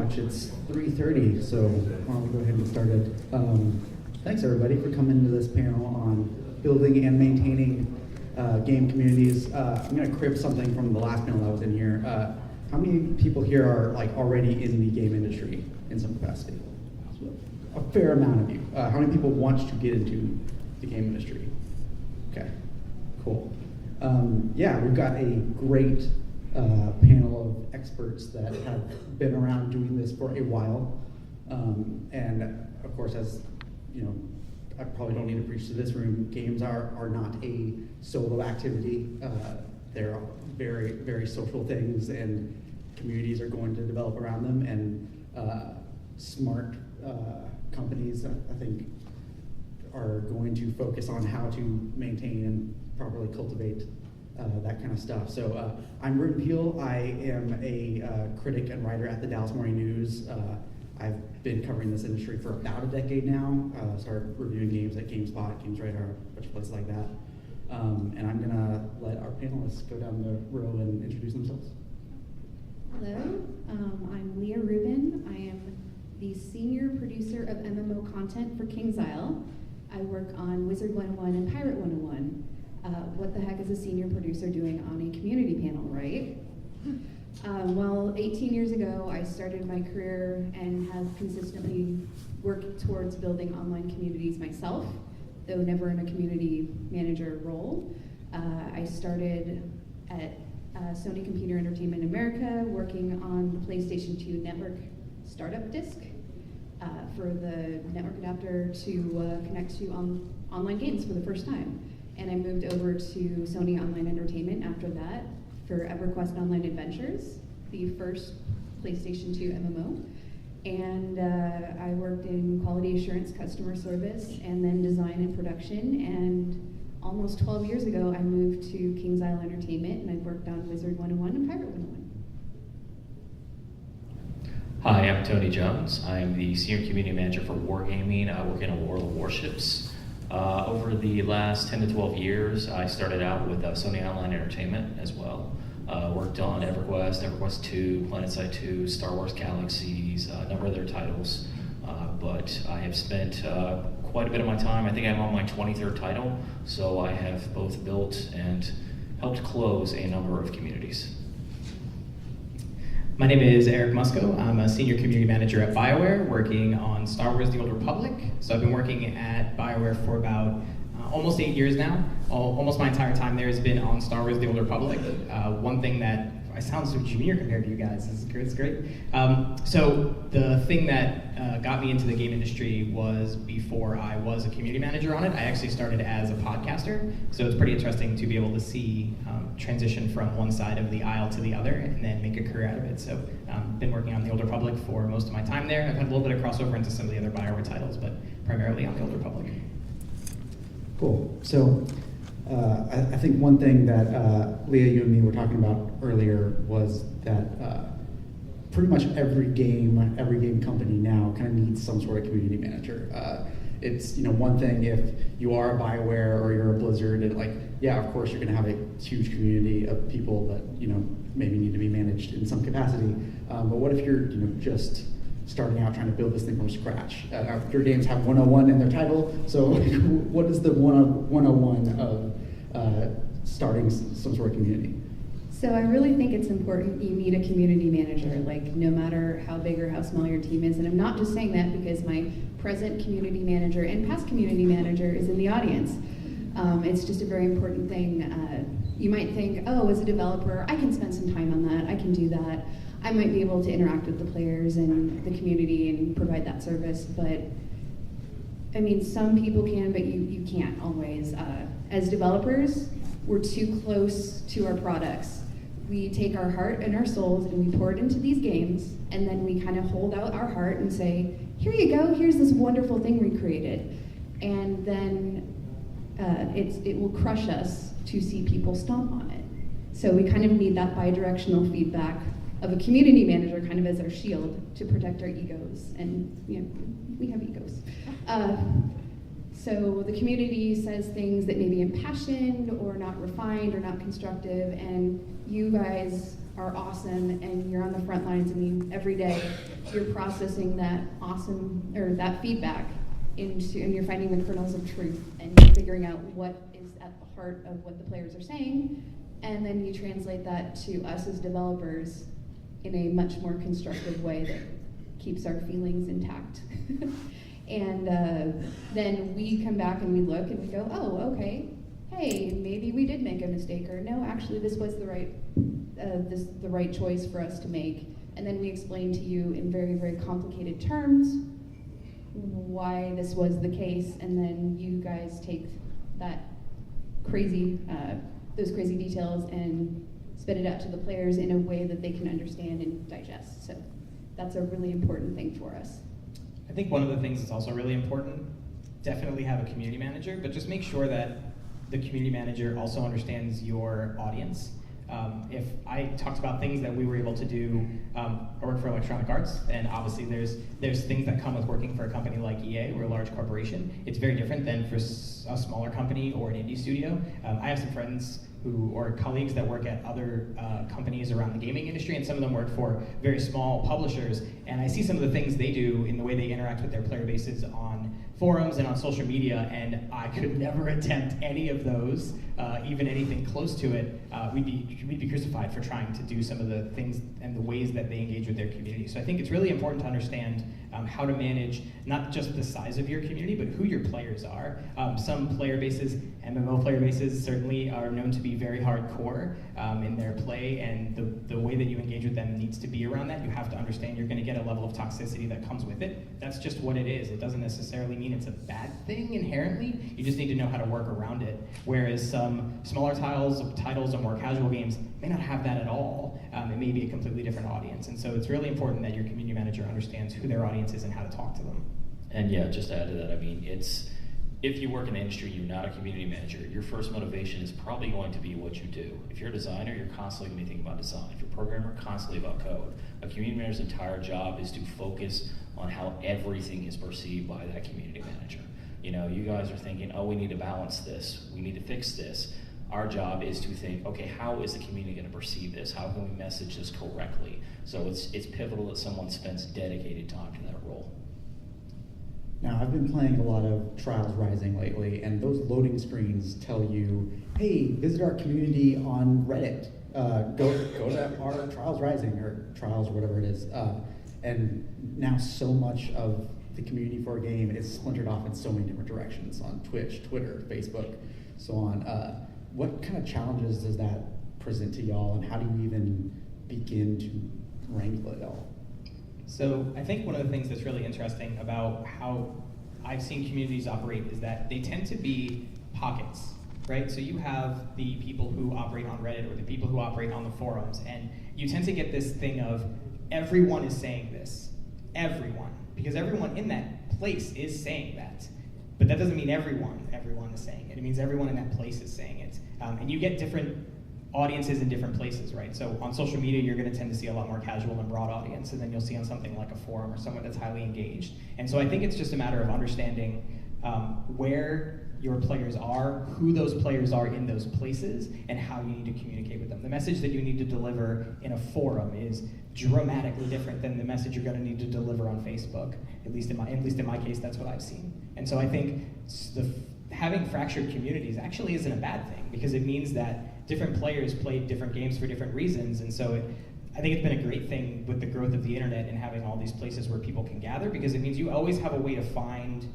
much. It's 3:30, so I'll go ahead and get started. Thanks everybody for coming to this panel on building and maintaining game communities. I'm going to crib something from the last panel that was in here. How many people here are like already in the game industry in some capacity? A fair amount of you. How many people want to get into the game industry? Okay, cool. Yeah, we've got a great panel of experts that have been around doing this for a while. And of course, as you know, I probably don't need to preach to this room, games are not a solo activity. They're very, very social things, and communities are going to develop around them, and smart companies, I think, are going to focus on how to maintain and properly cultivate that kind of stuff. So I'm Ruben Peel. I am a critic and writer at the Dallas Morning News. I've been covering this industry for about a decade now. Started reviewing games at GameSpot, GamesRadar, a bunch of places like that. And I'm gonna let our panelists go down the row and introduce themselves. Hello, I'm Leah Rubin. I am the senior producer of MMO content for KingsIsle. I work on Wizard 101 and Pirate 101. What the heck is a senior producer doing on a community panel, right? Well, 18 years ago, I started my career and have consistently worked towards building online communities myself, though never in a community manager role. I started at Sony Computer Entertainment America, working on the PlayStation 2 network startup disk for the network adapter to connect to online games for the first time. And I moved over to Sony Online Entertainment after that for EverQuest Online Adventures, the first PlayStation 2 MMO. And I worked in quality assurance, customer service, and then design and production. And almost 12 years ago, I moved to KingsIsle Entertainment, and I've worked on Wizard 101 and Pirate 101. Hi, I'm Tony Jones. I'm the Senior Community Manager for Wargaming. I work in a World of Warships. Over the last 10 to 12 years, I started out with Sony Online Entertainment as well. Worked on EverQuest, EverQuest 2, PlanetSide 2, Star Wars Galaxies, a number of other titles. But I have spent quite a bit of my time. I think I'm on my 23rd title, so I have both built and helped close a number of communities. My name is Eric Musco. I'm a senior community manager at BioWare, working on Star Wars: The Old Republic. So I've been working at BioWare for about almost 8 years now. Almost my entire time there has been on Star Wars: The Old Republic. One thing that, I sound so junior compared to you guys, it's great. So the thing that got me into the game industry was before I was a community manager on it. I actually started as a podcaster, so it's pretty interesting to be able to see transition from one side of the aisle to the other and then make a career out of it. So been working on the Old Republic for most of my time there. I've had a little bit of crossover into some of the other BioWare titles, but primarily on the Old Republic. Cool. So I think one thing that Leah, you and me were talking about earlier was that pretty much every game company now kind of needs some sort of community manager. It's one thing if you are a BioWare or you're a Blizzard, and of course you're going to have a huge community of people that maybe need to be managed in some capacity. But what if you're just starting out trying to build this thing from scratch? Your games have 101 in their title, so what is the 101 of starting some sort of community? So I really think it's important you meet a community manager, no matter how big or how small your team is. And I'm not just saying that because my present community manager and past community manager is in the audience. It's just a very important thing. You might think, oh, as a developer, I can spend some time on that, I can do that. I might be able to interact with the players and the community and provide that service, but I mean, some people can, but you can't always. As developers, we're too close to our products. We take our heart and our souls and we pour it into these games, and then we kind of hold out our heart and say, here you go, here's this wonderful thing we created. And then it will crush us to see people stomp on it. So we kind of need that bi-directional feedback of a community manager kind of as our shield to protect our egos. And we have egos. So the community says things that may be impassioned or not refined or not constructive, and you guys are awesome, and you're on the front lines, and every day you're processing that awesome, or that feedback into, and you're finding the kernels of truth, and you're figuring out what is at the heart of what the players are saying, and then you translate that to us as developers in a much more constructive way that keeps our feelings intact. And then we come back and we look and we go, oh, okay, hey, maybe we did make a mistake, or no, actually this was the right choice for us to make. And then we explain to you in very, very complicated terms why this was the case, and then you guys take that crazy, those crazy details and spit it out to the players in a way that they can understand and digest. So that's a really important thing for us. I think one of the things that's also really important, definitely have a community manager, but just make sure that the community manager also understands your audience. If I talked about things that we were able to do, I work for Electronic Arts, and obviously there's things that come with working for a company like EA or a large corporation. It's very different than for a smaller company or an indie studio. I have some friends or colleagues that work at other companies around the gaming industry, and some of them work for very small publishers, and I see some of the things they do in the way they interact with their player bases on forums and on social media, and I could never attempt any of those, even anything close to it. We'd be crucified for trying to do some of the things and the ways that they engage with their community. So I think it's really important to understand how to manage not just the size of your community, but who your players are. Some player bases, MMO player bases, certainly are known to be very hardcore in their play, and the way that you engage with them needs to be around that. You have to understand you're going to get a level of toxicity that comes with it. That's just what it is. It doesn't necessarily mean it's a bad thing inherently. You just need to know how to work around it. Whereas some smaller titles or more casual games may not have that at all. It may be a completely different audience. And so it's really important that your community manager understands who their audience is and how to talk to them. And yeah, just to add to that, I mean, if you work in the industry, you're not a community manager, your first motivation is probably going to be what you do. If you're a designer, you're constantly going to be thinking about design. If you're a programmer, constantly about code. A community manager's entire job is to focus on how everything is perceived by that community manager. You know, you guys are thinking, oh, we need to balance this, we need to fix this. Our job is to think, okay, how is the community going to perceive this? How can we message this correctly? So it's pivotal that someone spends dedicated time to that role. Now, I've been playing a lot of Trials Rising lately, and those loading screens tell you, hey, visit our community on Reddit. Go to our Trials Rising, or Trials, or whatever it is. And now so much of the community for a game is splintered off in so many different directions on Twitch, Twitter, Facebook, so on. What kind of challenges does that present to y'all, and how do you even begin to wrangle it all? So I think one of the things that's really interesting about how I've seen communities operate is that they tend to be pockets, right? So you have the people who operate on Reddit or the people who operate on the forums, and you tend to get this thing of everyone is saying this, everyone, because everyone in that place is saying that. But that doesn't mean everyone is saying it. It means everyone in that place is saying it. And you get different audiences in different places, right? So on social media, you're going to tend to see a lot more casual and broad audience, and then you'll see on something like a forum or someone that's highly engaged. And so I think it's just a matter of understanding where your players are, who those players are in those places, and how you need to communicate with them. The message that you need to deliver in a forum is dramatically different than the message you're going to need to deliver on Facebook. At least in my case, that's what I've seen. And so I think having fractured communities actually isn't a bad thing, because it means that different players play different games for different reasons. And so I think it's been a great thing with the growth of the internet and having all these places where people can gather, because it means you always have a way to find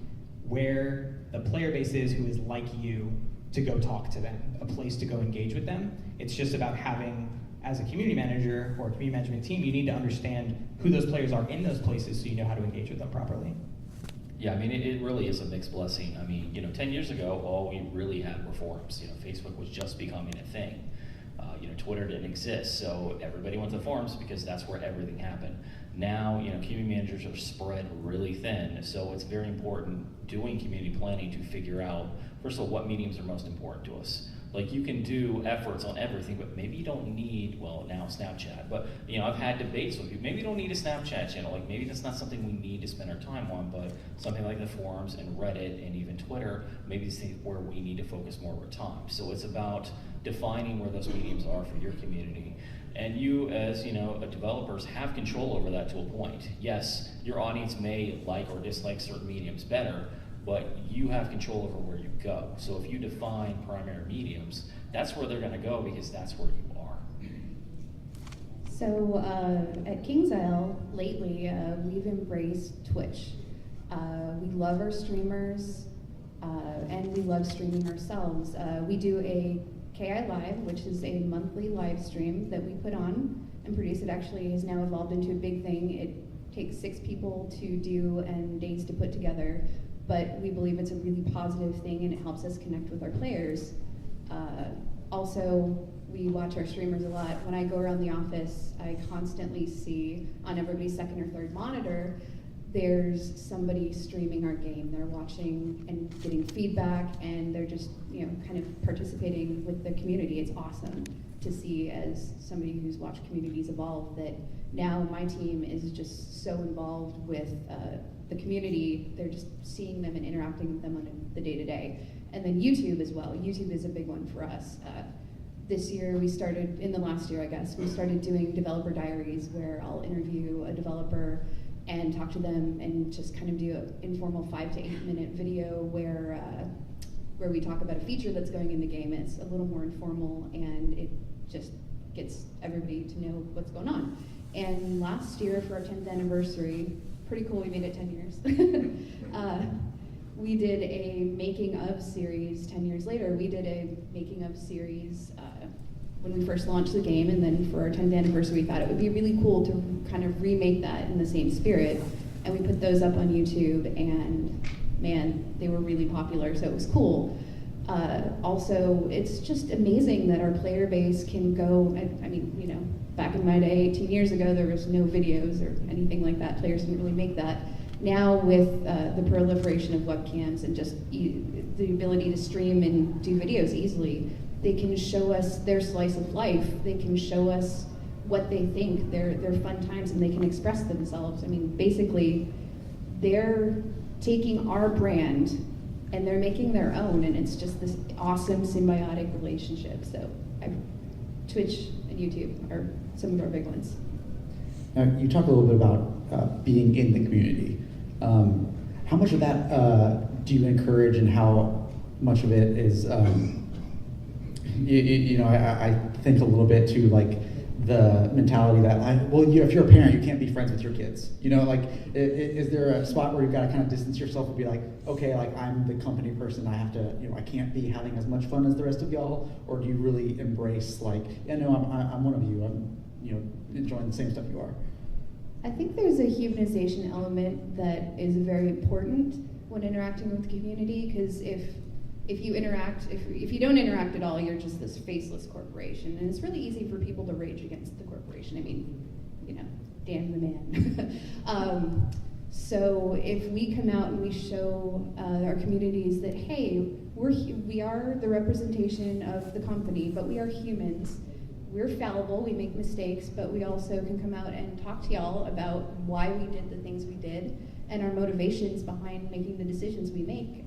where the player base is who is like you, to go talk to them, a place to go engage with them. It's just about having, as a community manager or a community management team, you need to understand who those players are in those places so you know how to engage with them properly. Yeah, I mean, it really is a mixed blessing. I mean, 10 years ago, all we really had were forums. Facebook was just becoming a thing. Twitter didn't exist, so everybody went to forums because that's where everything happened. Now, community managers are spread really thin, so it's very important doing community planning to figure out, first of all, what mediums are most important to us. Like, you can do efforts on everything, but maybe you don't need, well, now Snapchat, but I've had debates with you, maybe you don't need a Snapchat channel, like maybe that's not something we need to spend our time on, but something like the forums and Reddit and even Twitter, maybe it's where we need to focus more of our time. So it's about defining where those mediums are for your community. And you, as developers, have control over that to a point. Yes, your audience may like or dislike certain mediums better, but you have control over where you go. So if you define primary mediums, that's where they're going to go because that's where you are. So at KingsIsle, lately, we've embraced Twitch. We love our streamers, and we love streaming ourselves. We do a KI Live, which is a monthly live stream that we put on and produce. It actually has now evolved into a big thing. It takes 6 people to do and days to put together, but we believe it's a really positive thing and it helps us connect with our players. Also, we watch our streamers a lot. When I go around the office, I constantly see on everybody's second or third monitor, there's somebody streaming our game. They're watching and getting feedback, and they're just, kind of participating with the community. It's awesome to see, as somebody who's watched communities evolve, that now my team is just so involved with the community. They're just seeing them and interacting with them on the day-to-day. And then YouTube as well. YouTube is a big one for us. This year we started, in the last year I guess, we started doing developer diaries where I'll interview a developer and talk to them and just kind of do an informal 5 to 8 minute video where we talk about a feature that's going in the game. It's a little more informal and it just gets everybody to know what's going on. And last year for our 10th anniversary, pretty cool, we made it 10 years. We did a making of series 10 years later. We did a making of series when we first launched the game, and then for our 10th anniversary, we thought it would be really cool to kind of remake that in the same spirit. And we put those up on YouTube, and man, they were really popular, so it was cool. Also, it's just amazing that our player base can go, back in my day, 18 years ago, there was no videos or anything like that. Players didn't really make that. Now with the proliferation of webcams and just the ability to stream and do videos easily, they can show us their slice of life. They can show us what they think, their fun times, and they can express themselves. Basically, they're taking our brand and they're making their own, and it's just this awesome symbiotic relationship. So Twitch and YouTube are some of our big ones. Now, you talk a little bit about being in the community. How much of that do you encourage, and how much of it is, I think a little bit to like the mentality that, if you're a parent, you can't be friends with your kids. Is there a spot where you've got to kind of distance yourself and be like, okay, I'm the company person, I have to, I can't be having as much fun as the rest of y'all? Or do you really embrace I'm one of you, I'm, enjoying the same stuff you are? I think there's a humanization element that is very important when interacting with the community, because if you don't interact at all, you're just this faceless corporation, and it's really easy for people to rage against the corporation. Damn the man. So if we come out and we show our communities that, hey, we are the representation of the company, but we are humans. We're fallible, we make mistakes, but we also can come out and talk to y'all about why we did the things we did and our motivations behind making the decisions we make.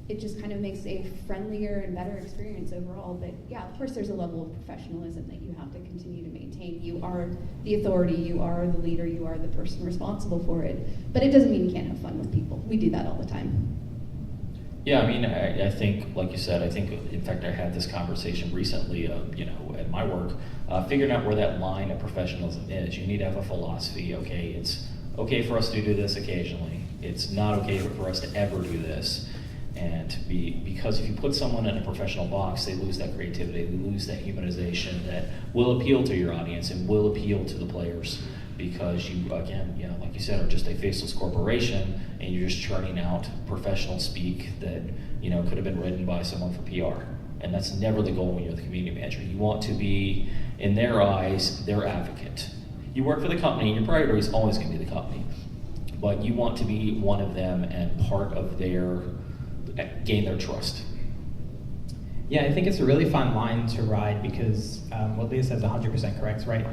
It just kind of makes a friendlier and better experience overall. But yeah, of course there's a level of professionalism that you have to continue to maintain. You are the authority, you are the leader, you are the person responsible for it. But it doesn't mean you can't have fun with people. We do that all the time. Yeah, I think, like you said, in fact, I had this conversation recently, at my work, figuring out where that line of professionalism is. You need to have a philosophy. Okay, it's okay for us to do this occasionally. It's not okay for us to ever do this. And because if you put someone in a professional box, they lose that creativity, they lose that humanization that will appeal to your audience and will appeal to the players. Because you, again, like you said, are just a faceless corporation, and you're just churning out professional speak that, could have been written by someone for PR. And that's never the goal when you're the community manager. You want to be, in their eyes, their advocate. You work for the company, and your priority is always going to be the company. But you want to be one of them and part of gain their trust. Yeah, I think it's a really fun line to ride because what Leah says is 100% correct, right?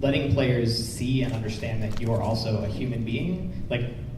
Letting players see and understand that you are also a human being.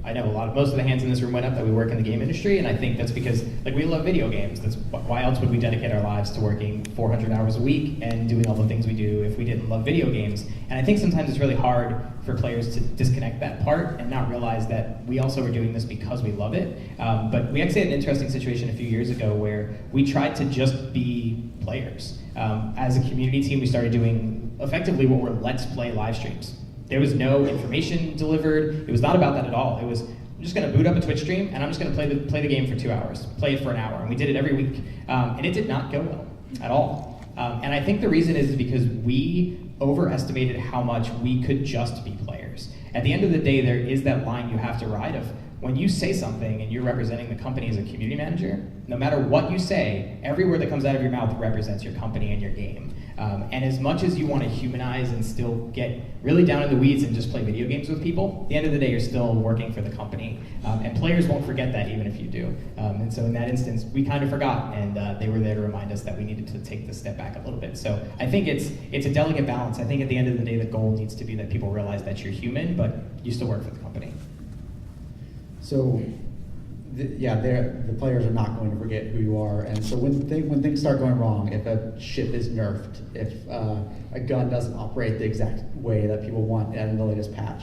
I know most of the hands in this room went up that we work in the game industry, and I think that's because we love video games. That's why else would we dedicate our lives to working 400 hours a week and doing all the things we do if we didn't love video games? And I think sometimes it's really hard for players to disconnect that part and not realize that we also are doing this because we love it. But we actually had an interesting situation a few years ago where we tried to just be players. As a community team, we started doing effectively what were Let's Play live streams. There was no information delivered. It was not about that at all. It was, I'm just going to boot up a Twitch stream and I'm just going to play the game for 2 hours, play it for an hour, and we did it every week. And it did not go well at all. And I think the reason is because we overestimated how much we could just be players. At the end of the day, there is that line you have to ride of when you say something and you're representing the company as a community manager, no matter what you say, every word that comes out of your mouth represents your company and your game. And as much as you want to humanize and still get really down in the weeds and just play video games with people, at the end of the day, you're still working for the company. And players won't forget that even if you do. And so in that instance, we kind of forgot, and they were there to remind us that we needed to take the step back a little bit. So I think it's a delicate balance. I think at the end of the day, the goal needs to be that people realize that you're human, but you still work for the company. So, the players are not going to forget who you are, and so when things start going wrong, if a ship is nerfed, if a gun doesn't operate the exact way that people want in the latest patch,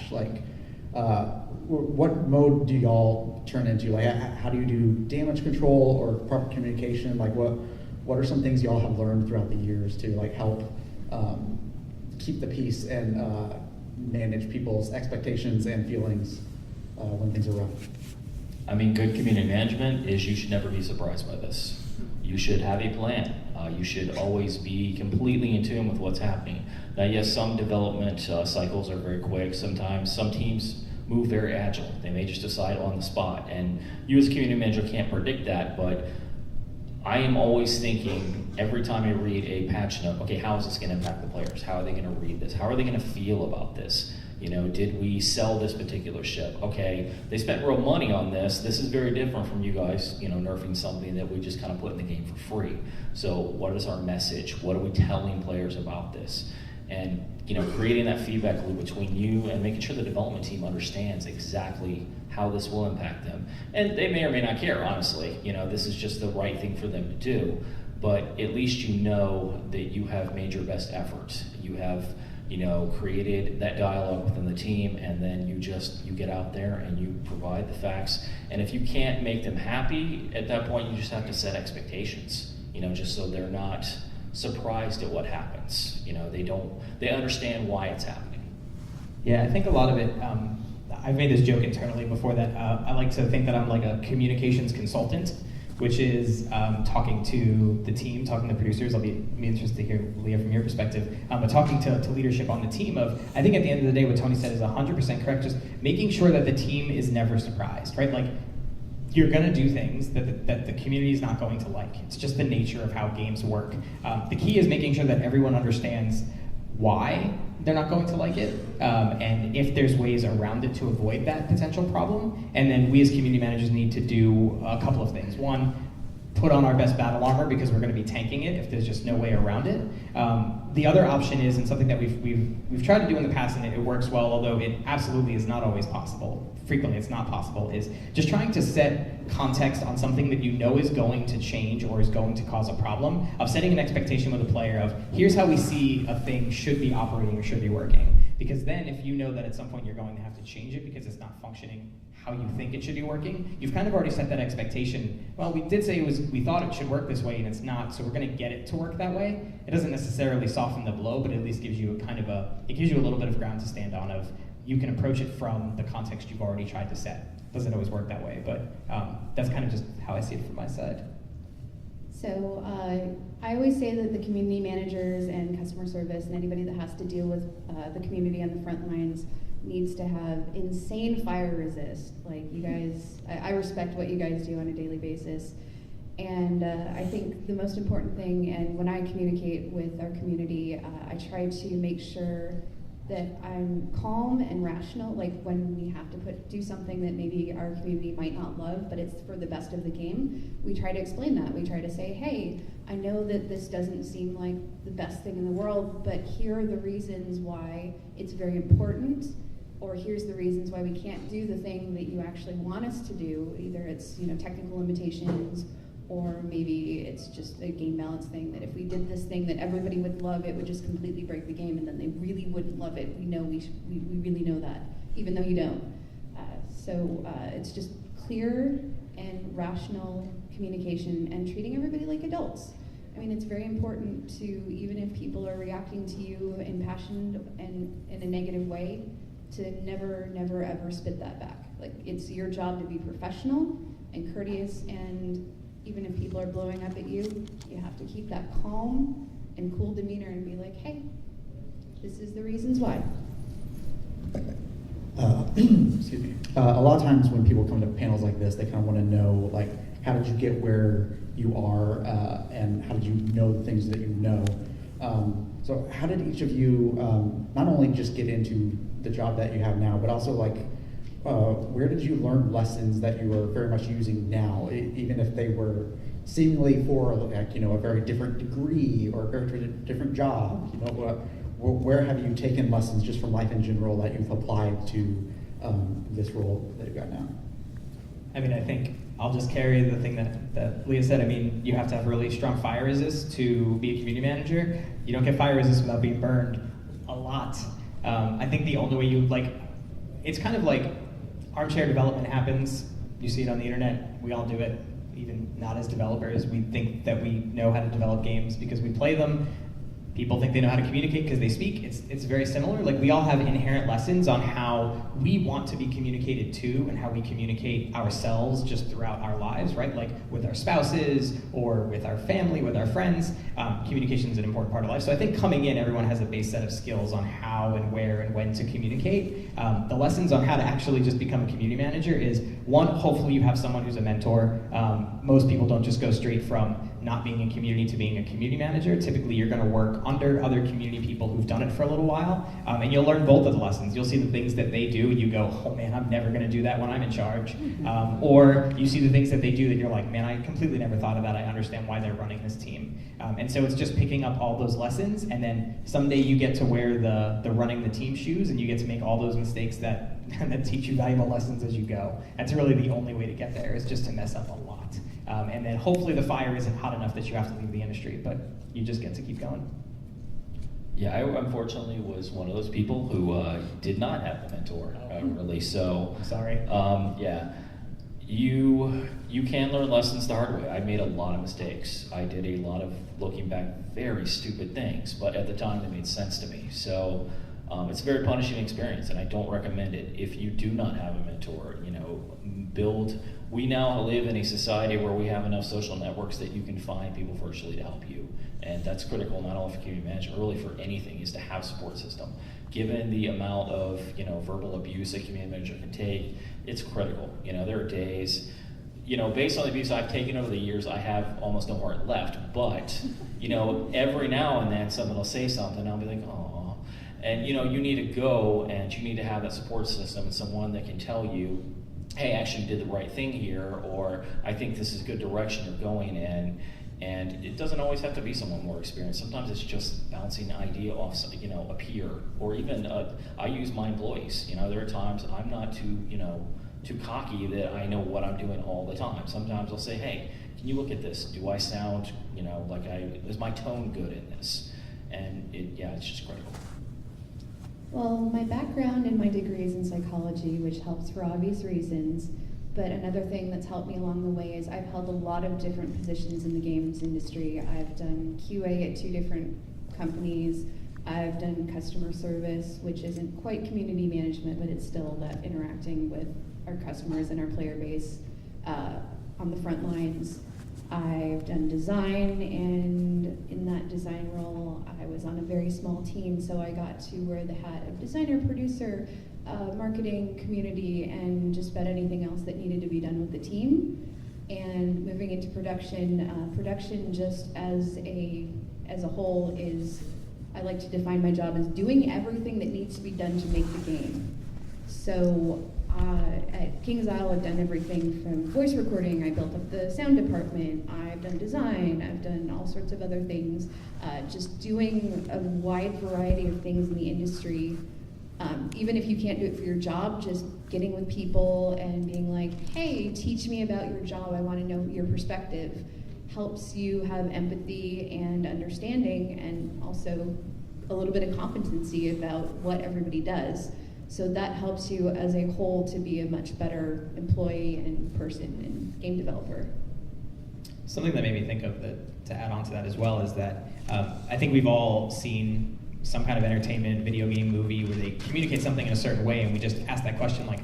what mode do y'all turn into? Like, how do you do damage control or proper communication? Like, what are some things y'all have learned throughout the years to help keep the peace and manage people's expectations and feelings when things are rough? I mean, good community management is you should never be surprised by this. You should have a plan. You should always be completely in tune with what's happening. Now, yes, some development cycles are very quick. Sometimes some teams move very agile. They may just decide on the spot. And you as a community manager can't predict that, but I am always thinking every time I read a patch note, okay, how is this going to impact the players? How are they going to read this? How are they going to feel about this? Did we sell this particular ship? Okay, they spent real money on this. This is very different from you guys, nerfing something that we just kind of put in the game for free. So what is our message? What are we telling players about this? And, creating that feedback loop between you and making sure the development team understands exactly how this will impact them. And they may or may not care, honestly. This is just the right thing for them to do. But at least you know that you have made your best effort. You have created that dialogue within the team, and then you get out there and you provide the facts. And if you can't make them happy, at that point you just have to set expectations, just so they're not surprised at what happens. They understand why it's happening. Yeah, I think a lot of it, I've made this joke internally before that I like to think that I'm like a communications consultant, which is talking to the team, talking to producers. I'll be interested to hear, Leah, from your perspective, but talking to leadership on the team of, I think at the end of the day, what Tony said is 100% correct, just making sure that the team is never surprised, right? Like, you're gonna do things that the community is not going to like. It's just the nature of how games work. The key is making sure that everyone understands why they're not going to like it, and if there's ways around it to avoid that potential problem. And then we as community managers need to do a couple of things. One, put on our best battle armor because we're going to be tanking it if there's just no way around it. The other option is, and something that we've tried to do in the past, and it works well, although it absolutely is not always possible. Frequently it's not possible, is just trying to set context on something that you know is going to change or is going to cause a problem, of setting an expectation with a player of, here's how we see a thing should be operating or should be working. Because then if you know that at some point you're going to have to change it because it's not functioning how you think it should be working, you've kind of already set that expectation. Well, we did say we thought it should work this way and it's not, so we're going to get it to work that way. It doesn't necessarily soften the blow, but it at least gives you it gives you a little bit of ground to stand on of, you can approach it from the context you've already tried to set. Doesn't always work that way, but that's kind of just how I see it from my side. So I always say that the community managers and customer service and anybody that has to deal with the community on the front lines needs to have insane fire resist. Like, you guys, I respect what you guys do on a daily basis. And I think the most important thing, and when I communicate with our community, I try to make sure that I'm calm and rational, like when we have to do something that maybe our community might not love, but it's for the best of the game, we try to explain that. We try to say, hey, I know that this doesn't seem like the best thing in the world, but here are the reasons why it's very important, or here's the reasons why we can't do the thing that you actually want us to do. Either it's technical limitations, or maybe it's just a game balance thing, that if we did this thing that everybody would love, it would just completely break the game, and then they really wouldn't love it. We know we really know that, even though you don't. So it's just clear and rational communication and treating everybody like adults. I mean, it's very important to, even if people are reacting to you impassioned and in a negative way, to never, never, ever spit that back. Like, it's your job to be professional and courteous, and even if people are blowing up at you, you have to keep that calm and cool demeanor and be like, hey, this is the reasons why. Excuse me. A lot of times when people come to panels like this, they kind of want to know, like, how did you get where you are, and how did you know the things that you know? So how did each of you not only just get into the job that you have now, but also, like, where did you learn lessons that you are very much using now, even if they were seemingly for, like, a very different degree or a very different job? Where have you taken lessons just from life in general that you've applied to this role that you've got now? I mean, I think I'll just carry the thing that Leah said. I mean, you have to have really strong fire resist to be a community manager. You don't get fire resist without being burned a lot. I think the only way it's kind of like armchair development happens. You see it on the internet. We all do it, even not as developers. We think that we know how to develop games because we play them. People think they know how to communicate because they speak. It's very similar. Like, we all have inherent lessons on how we want to be communicated to and how we communicate ourselves just throughout our lives, right? Like with our spouses or with our family, with our friends. Communication is an important part of life. So I think coming in, everyone has a base set of skills on how and where and when to communicate. The lessons on how to actually just become a community manager is, one, hopefully you have someone who's a mentor. Most people don't just go straight from not being in community to being a community manager. Typically, you're going to work under other community people who've done it for a little while, and you'll learn both of the lessons. You'll see the things that they do, and you go, oh man, I'm never going to do that when I'm in charge. Or you see the things that they do that you're like, man, I completely never thought of that. I understand why they're running this team. And so it's just picking up all those lessons, and then someday you get to wear the running the team shoes, and you get to make all those mistakes that teach you valuable lessons as you go. That's really the only way to get there, is just to mess up a lot. And then hopefully the fire isn't hot enough that you have to leave the industry, but you just get to keep going. Yeah, I unfortunately was one of those people who did not have a mentor, really. So, Sorry. Yeah, you can learn lessons the hard way. I made a lot of mistakes. I did a lot of, looking back, very stupid things, but at the time they made sense to me. So it's a very punishing experience, and I don't recommend it. If you do not have a mentor, we now live in a society where we have enough social networks that you can find people virtually to help you. And that's critical, not only for community management, really for anything, is to have a support system. Given the amount of verbal abuse a community manager can take, it's critical. There are days, based on the abuse I've taken over the years, I have almost no heart left. But every now and then someone will say something, and I'll be like, oh. And you need to go, and you need to have that support system and someone that can tell you, hey, actually you did the right thing here, or I think this is a good direction you're going in. And it doesn't always have to be someone more experienced. Sometimes it's just bouncing an idea off, a peer, or even I use my employees. There are times I'm not too cocky that I know what I'm doing all the time. Sometimes I'll say, hey, can you look at this? Do I sound, is my tone good in this? And it's just critical. Well, my background and my degree is in psychology, which helps for obvious reasons. But another thing that's helped me along the way is I've held a lot of different positions in the games industry. I've done QA at 2 different companies. I've done customer service, which isn't quite community management, but it's still that interacting with our customers and our player base on the front lines. I've done design, and in that design role, I was on a very small team, so I got to wear the hat of designer, producer, marketing, community, and just about anything else that needed to be done with the team. And moving into production, production just as a whole is, I like to define my job as doing everything that needs to be done to make the game. So at Kings Isle, I've done everything from voice recording. I built up the sound department. I've done design. I've done all sorts of other things. Just doing a wide variety of things in the industry Even if you can't do it for your job, just getting with people and being like, hey, teach me about your job, I want to know your perspective, helps you have empathy and understanding, and also a little bit of competency about what everybody does. So that helps you as a whole to be a much better employee and person and game developer. Something that made me think of to add on to that as well is that I think we've all seen some kind of entertainment, video game, movie where they communicate something in a certain way, and we just ask that question like,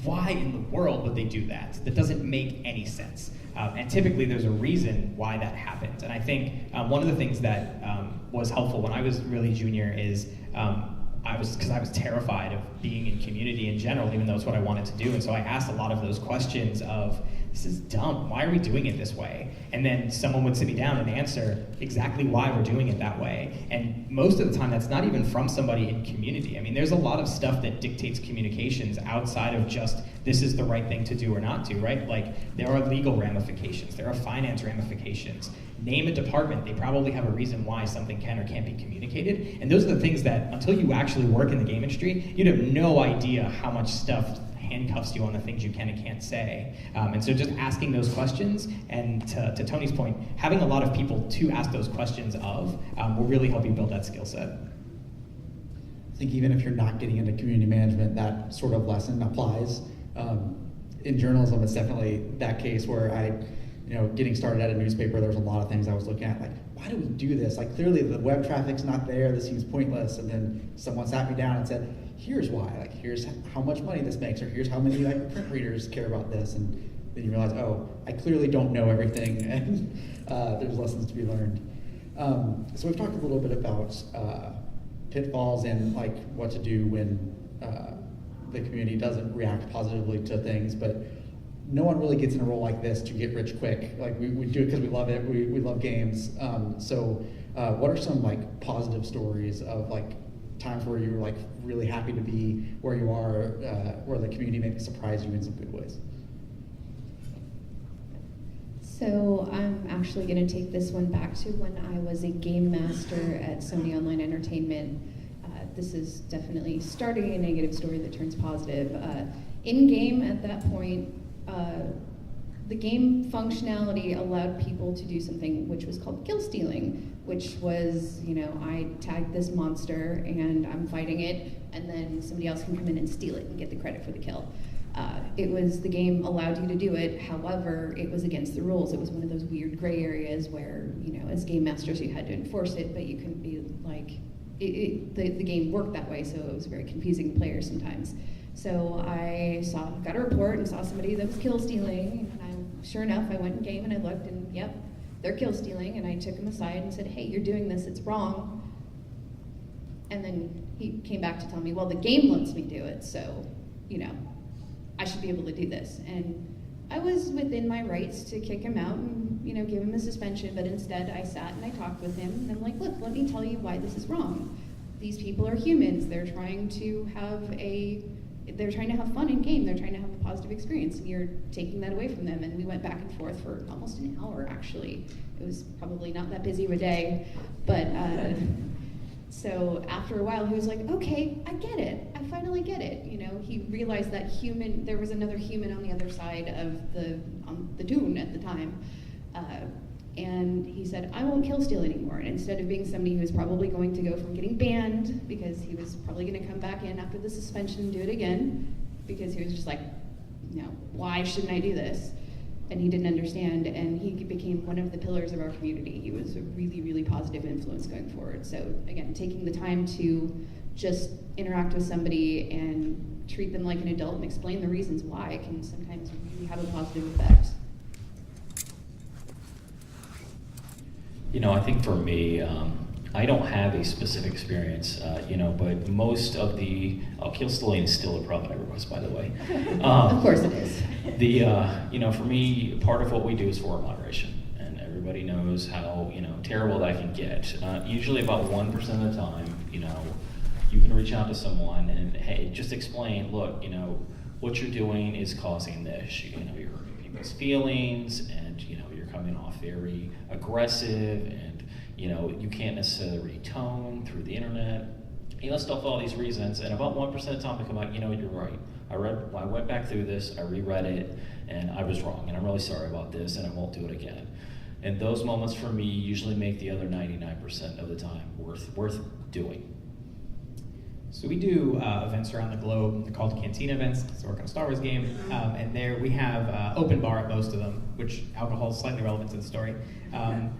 why in the world would they do that? That doesn't make any sense. And typically there's a reason why that happens. And I think one of the things that was helpful when I was really junior is because I was terrified of being in community in general, even though it's what I wanted to do. And so I asked a lot of those questions of, this is dumb, why are we doing it this way? And then someone would sit me down and answer exactly why we're doing it that way. And most of the time that's not even from somebody in community. I mean, there's a lot of stuff that dictates communications outside of just, this is the right thing to do or not to, right? Like, there are legal ramifications, there are finance ramifications. Name a department, they probably have a reason why something can or can't be communicated. And those are the things that, until you actually work in the game industry, you'd have no idea how much stuff handcuffs you on the things you can and can't say. And so just asking those questions, and to Tony's point, having a lot of people to ask those questions of will really help you build that skill set. I think even if you're not getting into community management, that sort of lesson applies. In journalism, it's definitely that case where getting started at a newspaper, there was a lot of things I was looking at, like, why do we do this? Like, clearly the web traffic's not there, this seems pointless. And then someone sat me down and said, here's why, like, here's how much money this makes, or here's how many print readers care about this. And then you realize, oh, I clearly don't know everything, and there's lessons to be learned. So we've talked a little bit about pitfalls and like what to do when the community doesn't react positively to things, but no one really gets in a role like this to get rich quick. Like, we do it because we love it, we love games. So what are some like positive stories of like times where you were like really happy to be where you are, where the community maybe surprised you in some good ways? So I'm actually going to take this one back to when I was a game master at Sony Online Entertainment. This is definitely starting a negative story that turns positive. In-game at that point, the game functionality allowed people to do something which was called kill stealing, which was, I tagged this monster and I'm fighting it, and then somebody else can come in and steal it and get the credit for the kill. The game allowed you to do it, however, it was against the rules. It was one of those weird gray areas where, as game masters you had to enforce it, but you couldn't be like, the game worked that way, so it was very confusing to players sometimes. So I got a report and saw somebody that was kill stealing, and sure enough, I went in game and I looked, and yep, they're kill stealing, and I took him aside and said, hey, you're doing this, it's wrong. And then he came back to tell me, well, the game lets me do it, so, I should be able to do this. And I was within my rights to kick him out and, give him a suspension, but instead I sat and I talked with him, and I'm like, look, let me tell you why this is wrong. These people are humans, they're trying to have fun in game, they're trying to have a positive experience, and you're taking that away from them. And we went back and forth for almost an hour, actually. It was probably not that busy of a day, but so after a while he was like, okay, I get it, I finally get it. He realized that there was another human on the other side of the dune at the time. And he said, I won't kill steal anymore. And instead of being somebody who was probably going to go from getting banned, because he was probably going to come back in after the suspension and do it again, because he was just like, why shouldn't I do this? And he didn't understand, and he became one of the pillars of our community. He was a really, really positive influence going forward. So again, taking the time to just interact with somebody and treat them like an adult and explain the reasons why can sometimes really have a positive effect. I think for me, I don't have a specific experience, but most of kill stealing is still a problem I request, by the way. Of course it is. For me, part of what we do is forward moderation, and everybody knows how, terrible that can get. Usually about 1% of the time, you can reach out to someone and, hey, just explain, look, what you're doing is causing this. You're hurting people's feelings, and, you're coming off very aggressive, and, you can't necessarily read tone through the internet. He lists off all these reasons, and about 1% of the time I come out, you know, you're right. I went back through this, I reread it, and I was wrong, and I'm really sorry about this, and I won't do it again. And those moments for me usually make the other 99% of the time worth doing. So we do events around the globe. They're called Cantina events. So I work on a Star Wars game, and there we have open bar at most of them, which alcohol is slightly relevant to the story.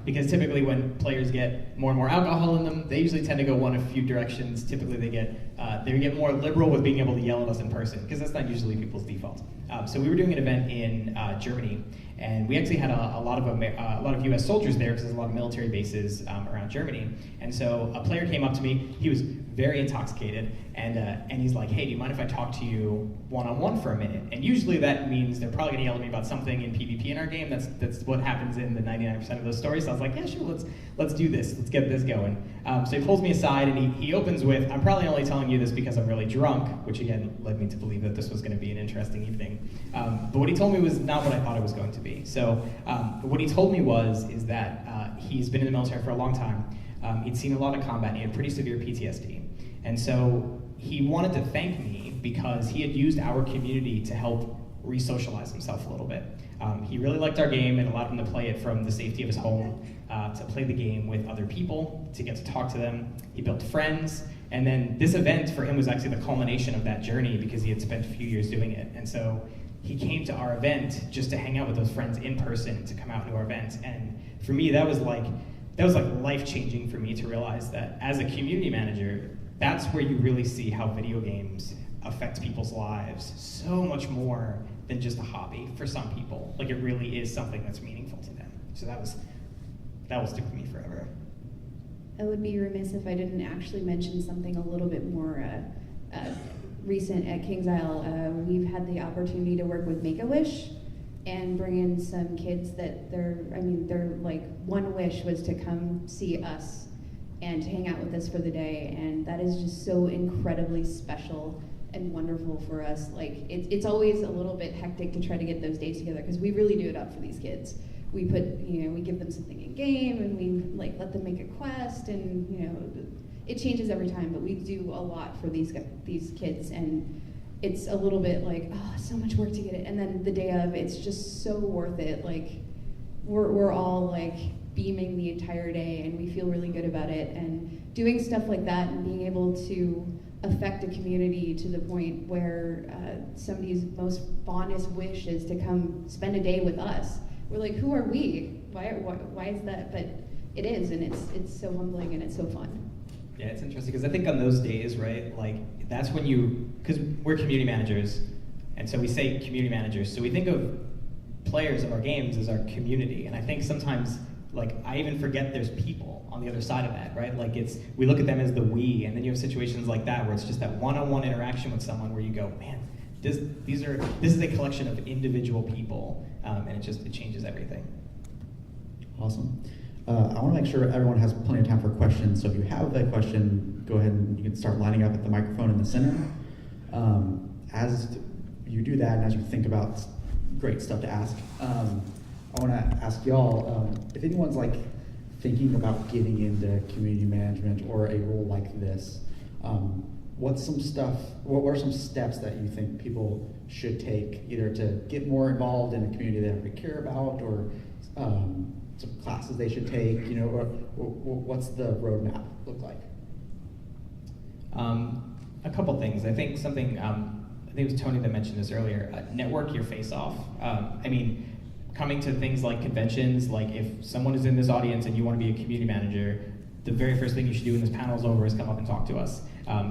Because typically when players get more and more alcohol in them, they usually tend to go one of a few directions. Typically they get more liberal with being able to yell at us in person, because that's not usually people's default. So we were doing an event in Germany, and we actually had a lot of U.S. soldiers there, because there's a lot of military bases around Germany. And so a player came up to me. He was very intoxicated, and he's like, "Hey, do you mind if I talk to you one-on-one for a minute?" And usually that means they're probably gonna yell at me about something in PvP in our game. That's what happens in the 99% of those stories. So I was like, "Yeah, sure, let's do this. Let's get this going." So he pulls me aside, and he opens with, "I'm probably only telling you this because I'm really drunk," which again led me to believe that this was going to be an interesting evening. But what he told me was not what I thought it was going to be. So what he told me is that he's been in the military for a long time. He'd seen a lot of combat, and he had pretty severe PTSD. And so he wanted to thank me because he had used our community to help re-socialize himself a little bit. He really liked our game and allowed him to play it from the safety of his home, to play the game with other people, to get to talk to them. He built friends, and then this event for him was actually the culmination of that journey, because he had spent a few years doing it. And so he came to our event just to hang out with those friends in person, to come out to our event. And for me, that was like life-changing for me to realize that as a community manager, that's where you really see how video games affect people's lives so much more than just a hobby for some people. Like, it really is something that's meaningful to them. So that will stick with me forever. I would be remiss if I didn't actually mention something a little bit more recent at Kings Isle. We've had the opportunity to work with Make-A-Wish and bring in some kids that their like one wish was to come see us and to hang out with us for the day, and that is just so incredibly special and wonderful for us. Like, it's always a little bit hectic to try to get those days together, because we really do it up for these kids. We give them something in game, and we like let them make a quest, and it changes every time, but we do a lot for these kids, and it's a little bit like, oh, so much work to get it, and then the day of, it's just so worth it. Like, we're all like beaming the entire day, and we feel really good about it, and doing stuff like that and being able to affect a community to the point where somebody's most fondest wish is to come spend a day with us. We're like, who are we? Why is that? But it is, and it's so humbling, and it's so fun. Yeah, it's interesting, because I think on those days, right, like, that's when because we're community managers, and so we say community managers, so we think of players of our games as our community, and I think sometimes, like, I even forget there's people on the other side of that, right? Like, we look at them as the we, and then you have situations like that where it's just that one-on-one interaction with someone where you go, man, this is a collection of individual people, and it changes everything. Awesome. I want to make sure everyone has plenty of time for questions, so if you have a question, go ahead and you can start lining up at the microphone in the center. As you do that, and as you think about great stuff to ask, I want to ask y'all, if anyone's like thinking about getting into community management or a role like this, what are some steps that you think people should take, either to get more involved in a community they already care about, or some classes they should take, or what's the roadmap look like? A couple things. I think it was Tony that mentioned this earlier. Network your face off. Coming to things like conventions, like if someone is in this audience and you want to be a community manager, the very first thing you should do when this panel is over is come up and talk to us.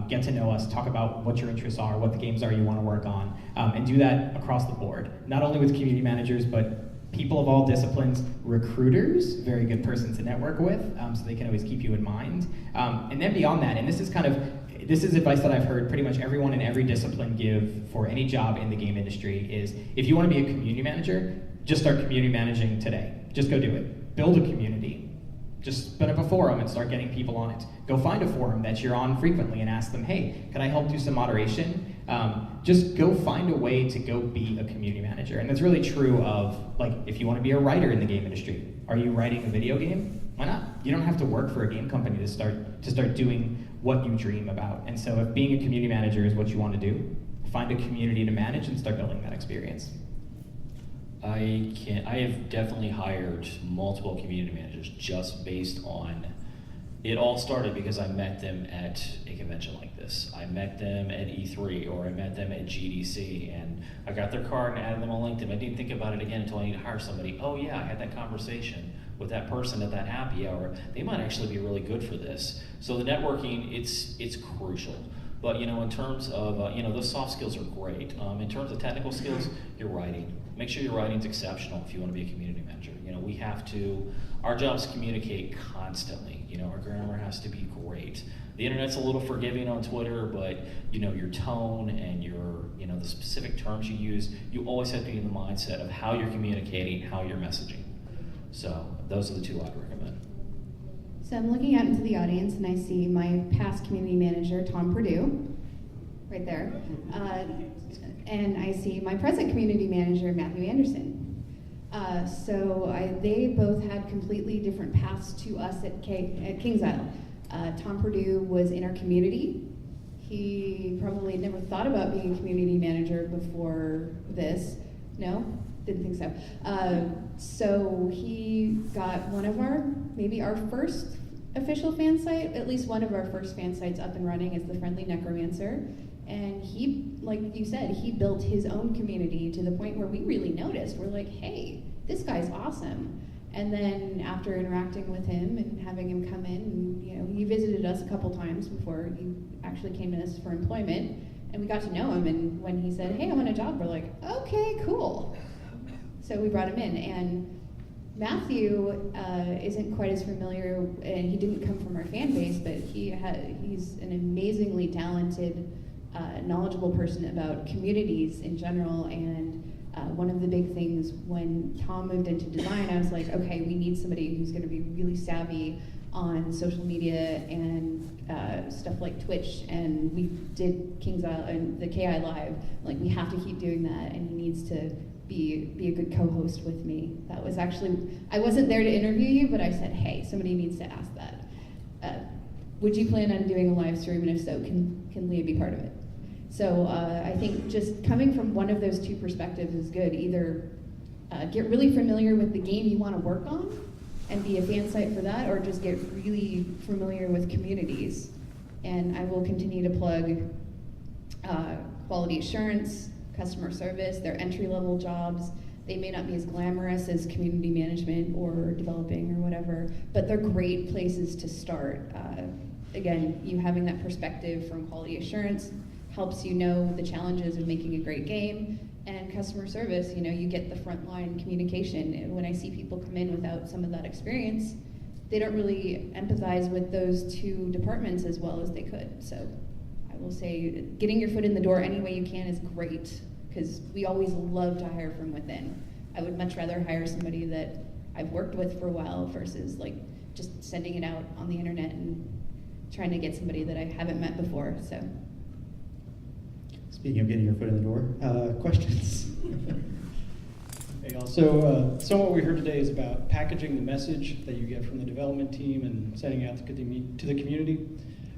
Get to know us, talk about what your interests are, what the games are you want to work on, and do that across the board. Not only with community managers, but people of all disciplines, recruiters, very good person to network with, so they can always keep you in mind. And then beyond that, and this is advice that I've heard pretty much everyone in every discipline give for any job in the game industry, is if you want to be a community manager, just start community managing today. Just go do it. Build a community. Just spin up a forum and start getting people on it. Go find a forum that you're on frequently and ask them, hey, can I help do some moderation? Just go find a way to go be a community manager. And that's really true of, like, if you want to be a writer in the game industry. Are you writing a video game? Why not? You don't have to work for a game company to start doing what you dream about. And so if being a community manager is what you want to do, find a community to manage and start building that experience. I have definitely hired multiple community managers just based on, it all started because I met them at a convention like this. I met them at E3, or I met them at GDC, and I got their card and added them on LinkedIn. I didn't think about it again until I need to hire somebody. Oh yeah, I had that conversation with that person at that happy hour. They might actually be really good for this. So the networking, it's crucial. But in terms of, those soft skills are great. In terms of technical skills, your writing. Make sure your writing's exceptional if you want to be a community manager. We have to, our jobs communicate constantly. Our grammar has to be great. The internet's a little forgiving on Twitter, but your tone and your, the specific terms you use, you always have to be in the mindset of how you're communicating, how you're messaging. So those are the two I'd recommend. So I'm looking out into the audience and I see my past community manager, Tom Purdue, right there. And I see my present community manager, Matthew Anderson. They both had completely different paths to us at KingsIsle. Tom Purdue was in our community. He probably had never thought about being a community manager before this. No? Didn't think so. So he got maybe our first official fan site, at least one of our first fan sites up and running as the Friendly Necromancer. And he, like you said, he built his own community to the point where we really noticed. We're like, hey, this guy's awesome. And then after interacting with him and having him come in, and, he visited us a couple times before he actually came to us for employment, and we got to know him. And when he said, hey, I want a job, we're like, okay, cool. So we brought him in. And Matthew isn't quite as familiar, and he didn't come from our fan base, but he's an amazingly talented, knowledgeable person about communities in general. And one of the big things when Tom moved into design, I was like, okay, we need somebody who's going to be really savvy on social media and stuff like Twitch. And we did KingsIsle and the KI Live. Like, we have to keep doing that, and he needs to be a good co-host with me. That was actually, I wasn't there to interview you, but I said, hey, somebody needs to ask that. Would you plan on doing a live stream, and if so, can Leah be part of it? So I think just coming from one of those two perspectives is good. Either get really familiar with the game you want to work on and be a fan site for that, or just get really familiar with communities. And I will continue to plug quality assurance, customer service. They're entry-level jobs. They may not be as glamorous as community management or developing or whatever, but they're great places to start. Again, you having that perspective from quality assurance helps you know the challenges of making a great game, and customer service, you get the frontline communication. And when I see people come in without some of that experience, they don't really empathize with those two departments as well as they could. So I will say getting your foot in the door any way you can is great, because we always love to hire from within. I would much rather hire somebody that I've worked with for a while versus like just sending it out on the internet and trying to get somebody that I haven't met before. So. Speaking of getting your foot in the door, questions? Hey, also, some of what we heard today is about packaging the message that you get from the development team and sending out to the community.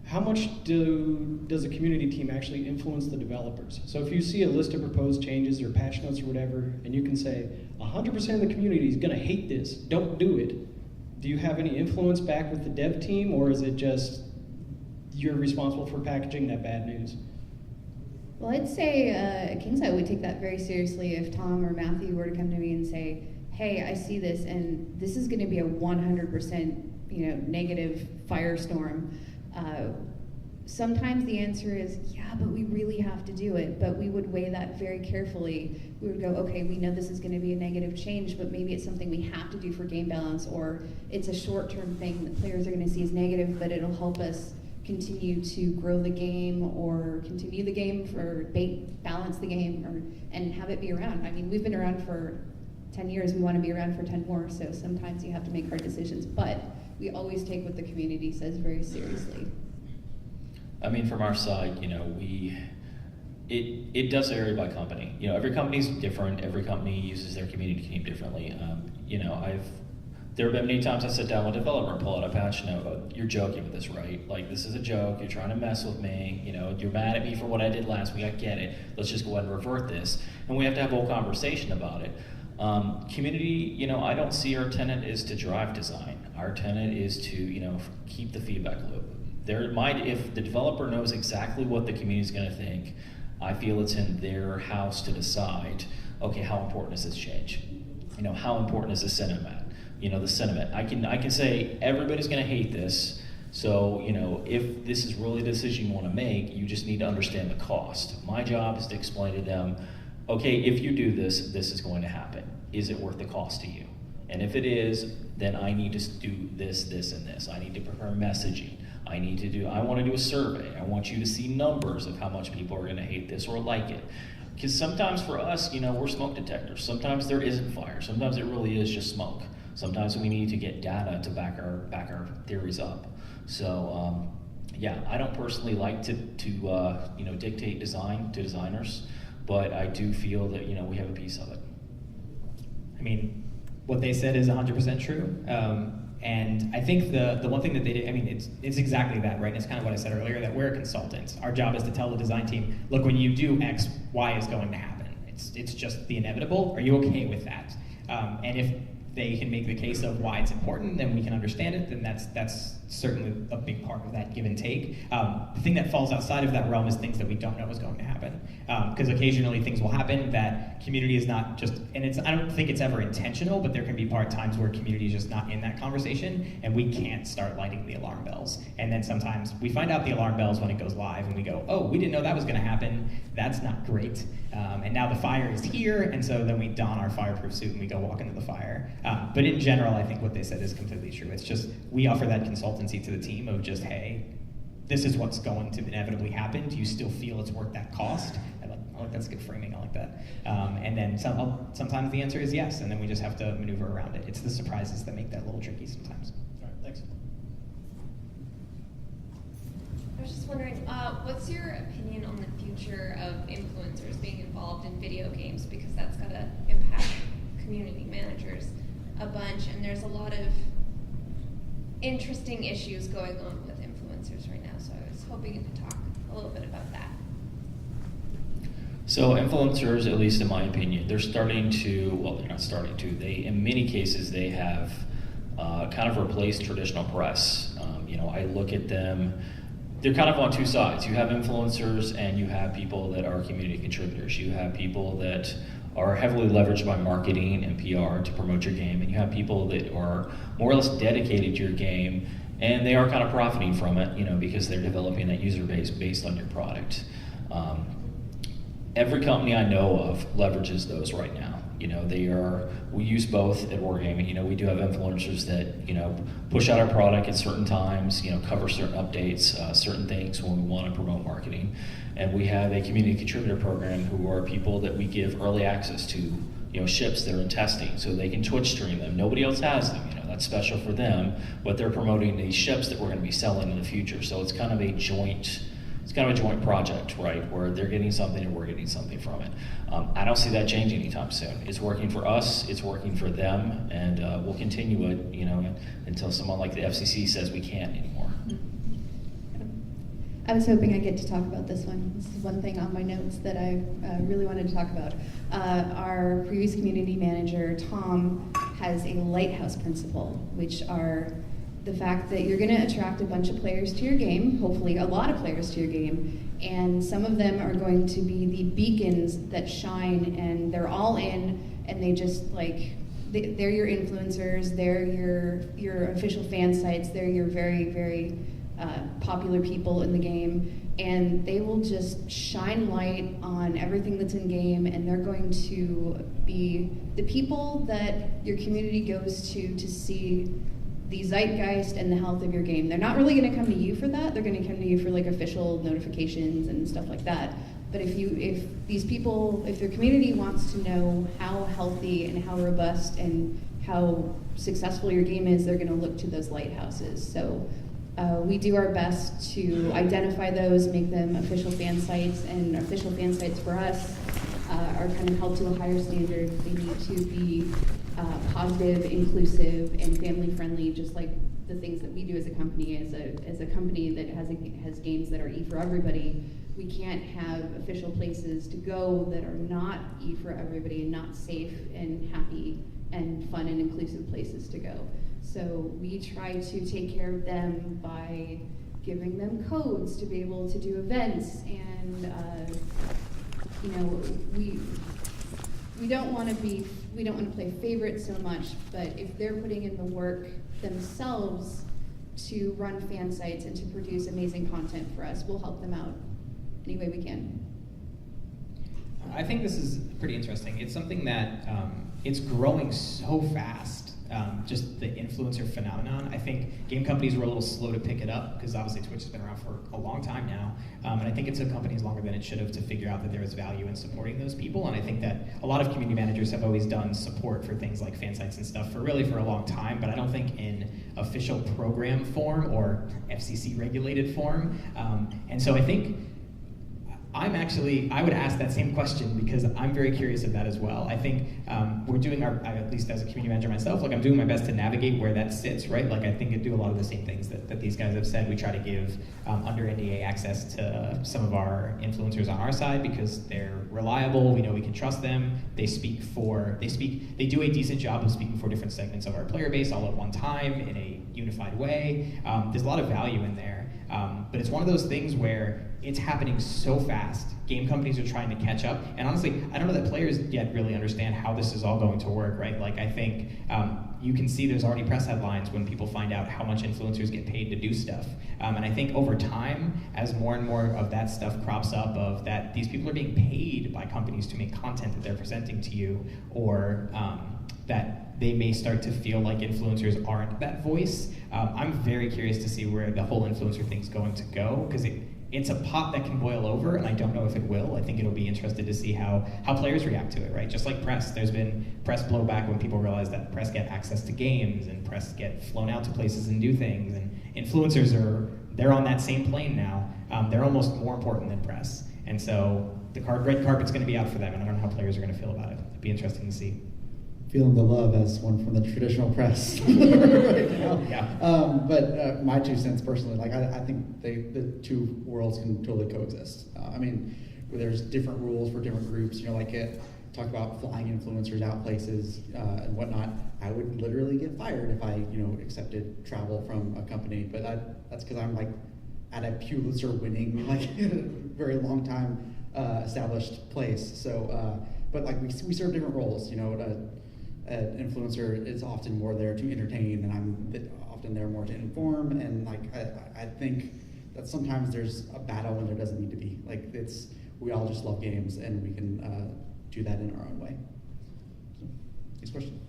How much does the community team actually influence the developers? So if you see a list of proposed changes or patch notes or whatever, and you can say, 100% of the community is going to hate this, don't do it. Do you have any influence back with the dev team, or is it just you're responsible for packaging that bad news? Well, I'd say at KingsIsle would take that very seriously if Tom or Matthew were to come to me and say, hey, I see this, and this is going to be a 100% negative firestorm. Sometimes the answer is, yeah, but we really have to do it. But we would weigh that very carefully. We would go, okay, we know this is going to be a negative change, but maybe it's something we have to do for game balance, or it's a short-term thing that players are going to see as negative, but it'll help us continue to grow the game, or continue the game for balance the game, and have it be around. I mean, we've been around for 10 years. We want to be around for 10 more, so sometimes you have to make hard decisions. But we always take what the community says very seriously. I mean, from our side, it does vary by company. Every company's different. Every company uses their community team differently. There have been many times I sit down with a developer and pull out a patch note. You're joking with this, right? Like, this is a joke. You're trying to mess with me. You know, you're mad at me for what I did last week. I get it. Let's just go ahead and revert this. And we have to have a whole conversation about it. Community, you know, I don't see our tenet is to drive design. Our tenet is to, you know, keep the feedback loop. If the developer knows exactly what the community is going to think, I feel it's in their house to decide, okay, how important is this change? You know, how important is the sentiment? You know, the sentiment. I can say everybody's going to hate this. So, you know, if this is really the decision you want to make, you just need to understand the cost. My job is to explain to them, okay, if you do this, this is going to happen. Is it worth the cost to you? And if it is, then I need to do this, this, and this. I need to prepare messaging. I want to do a survey. I want you to see numbers of how much people are going to hate this or like it. Because sometimes for us, you know, we're smoke detectors. Sometimes there isn't fire. Sometimes it really is just smoke. Sometimes we need to get data to back our theories up. So, yeah, I don't personally like to you know, dictate design to designers, but I do feel that, you know, we have a piece of it. I mean, what they said is 100% true. And I think the one thing that they did, I mean, it's exactly that, right? And it's kind of what I said earlier, that we're consultants. Our job is to tell the design team, look, when you do X, Y is going to happen. It's just the inevitable. Are you okay with that? And if they can make the case of why it's important, then we can understand it, then that's certainly a big part of that give and take. The thing that falls outside of that realm is things that we don't know is going to happen. Because occasionally things will happen that community is not just, and I don't think it's ever intentional, but there can be times where community is just not in that conversation, and we can't start lighting the alarm bells. And then sometimes we find out the alarm bells when it goes live, and we go, oh, we didn't know that was gonna happen. That's not great. And now the fire is here, and so then we don our fireproof suit and we go walk into the fire. But in general, I think what they said is completely true. It's just, we offer that consultancy to the team of just, hey, this is what's going to inevitably happen. Do you still feel it's worth that cost? I like that's good framing, I like that. And then sometimes the answer is yes, and then we just have to maneuver around it. It's the surprises that make that a little tricky sometimes. All right, thanks. I was just wondering, what's your opinion on the future of influencers being involved in video games? Because that's got to impact community managers a bunch, and there's a lot of interesting issues going on with influencers right now, so I was hoping you could talk a little bit about that. So influencers, at least in my opinion, they're starting to, well, they're not starting to, in many cases, they have kind of replaced traditional press. You know, I look at them, they're kind of on two sides. You have influencers and you have people that are community contributors. You have people that are heavily leveraged by marketing and PR to promote your game, and you have people that are more or less dedicated to your game, and they are kind of profiting from it, you know, because they're developing that user base based on your product. Every company I know of leverages those right now. You know, we use both at Wargaming. You know, we do have influencers that, you know, push out our product at certain times, you know, cover certain updates, certain things when we want to promote marketing. And we have a community contributor program who are people that we give early access to, you know, ships that are in testing, so they can Twitch stream them. Nobody else has them, you know, that's special for them, but they're promoting these ships that we're going to be selling in the future. So it's kind of a joint project, right, where they're getting something and we're getting something from it. I don't see that changing anytime soon. It's working for us, it's working for them, and we'll continue it, you know, until someone like the FCC says we can't anymore. I was hoping I get to talk about this one. This is one thing on my notes that I really wanted to talk about. Our previous community manager, Tom, has a lighthouse principle, which are the fact that you're going to attract a bunch of players to your game, hopefully a lot of players to your game, and some of them are going to be the beacons that shine, and they're all in, and they just like, they're your influencers, they're your official fan sites, they're your very, very popular people in the game, and they will just shine light on everything that's in game, and they're going to be the people that your community goes to see the zeitgeist and the health of your game. They're not really going to come to you for that. They're going to come to you for like official notifications and stuff like that. But if your community wants to know how healthy and how robust and how successful your game is, they're going to look to those lighthouses. So we do our best to identify those, make them official fan sites, and official fan sites for us are kind of held to a higher standard. They need to be positive, inclusive, and family-friendly, just like the things that we do as a company. As a company that has games that are E for everybody, we can't have official places to go that are not E for everybody and not safe and happy and fun and inclusive places to go. So we try to take care of them by giving them codes to be able to do events, and we don't want to play favorites so much, but if they're putting in the work themselves to run fan sites and to produce amazing content for us, we'll help them out any way we can. I think this is pretty interesting. It's something that it's growing so fast. Just the influencer phenomenon. I think game companies were a little slow to pick it up because obviously Twitch has been around for a long time now, and I think it took companies longer than it should have to figure out that there is value in supporting those people. And I think that a lot of community managers have always done support for things like fan sites and stuff for a long time, but I don't think in official program form or FCC regulated form. And so I think I would ask that same question because I'm very curious of that as well. I think we're doing at least as a community manager myself, like I'm doing my best to navigate where that sits, right? Like I think I do a lot of the same things that these guys have said. We try to give under NDA access to some of our influencers on our side because they're reliable, we know we can trust them, they do a decent job of speaking for different segments of our player base all at one time in a unified way. There's a lot of value in there, but it's one of those things where it's happening so fast. Game companies are trying to catch up, and honestly, I don't know that players yet really understand how this is all going to work, right? Like I think you can see there's already press headlines when people find out how much influencers get paid to do stuff. And I think over time, as more and more of that stuff crops up, of that these people are being paid by companies to make content that they're presenting to you, or that they may start to feel like influencers aren't that voice. I'm very curious to see where the whole influencer thing's going to go, because it's a pot that can boil over, and I don't know if it will. I think it'll be interesting to see how players react to it, right? Just like press, there's been press blowback when people realize that press get access to games, and press get flown out to places and do things, and influencers they're on that same plane now. They're almost more important than press, and so the red carpet's going to be out for them, and I don't know how players are going to feel about it. It'll be interesting to see. Feeling the love as one from the traditional press right now. Yeah. But my 2 cents personally, like I think the two worlds can totally coexist. I mean, there's different rules for different groups. Talk about flying influencers out places and whatnot. I would literally get fired if I accepted travel from a company. But that's because I'm like at a Pulitzer winning very long time established place. So, but like we serve different roles. An influencer is often more there to entertain, and I'm often there more to inform. And I think that sometimes there's a battle when there doesn't need to be. We all just love games, and we can do that in our own way. So, next question.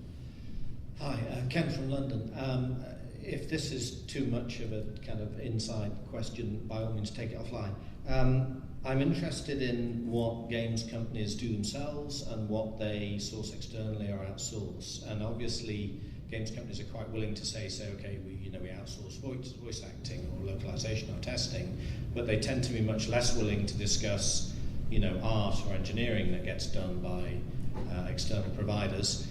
Hi, Ken from London. If this is too much of a kind of inside question, by all means take it offline. I'm interested in what games companies do themselves and what they source externally or outsource. And obviously, games companies are quite willing to say, okay, we outsource voice acting or localization or testing, but they tend to be much less willing to discuss, art or engineering that gets done by external providers.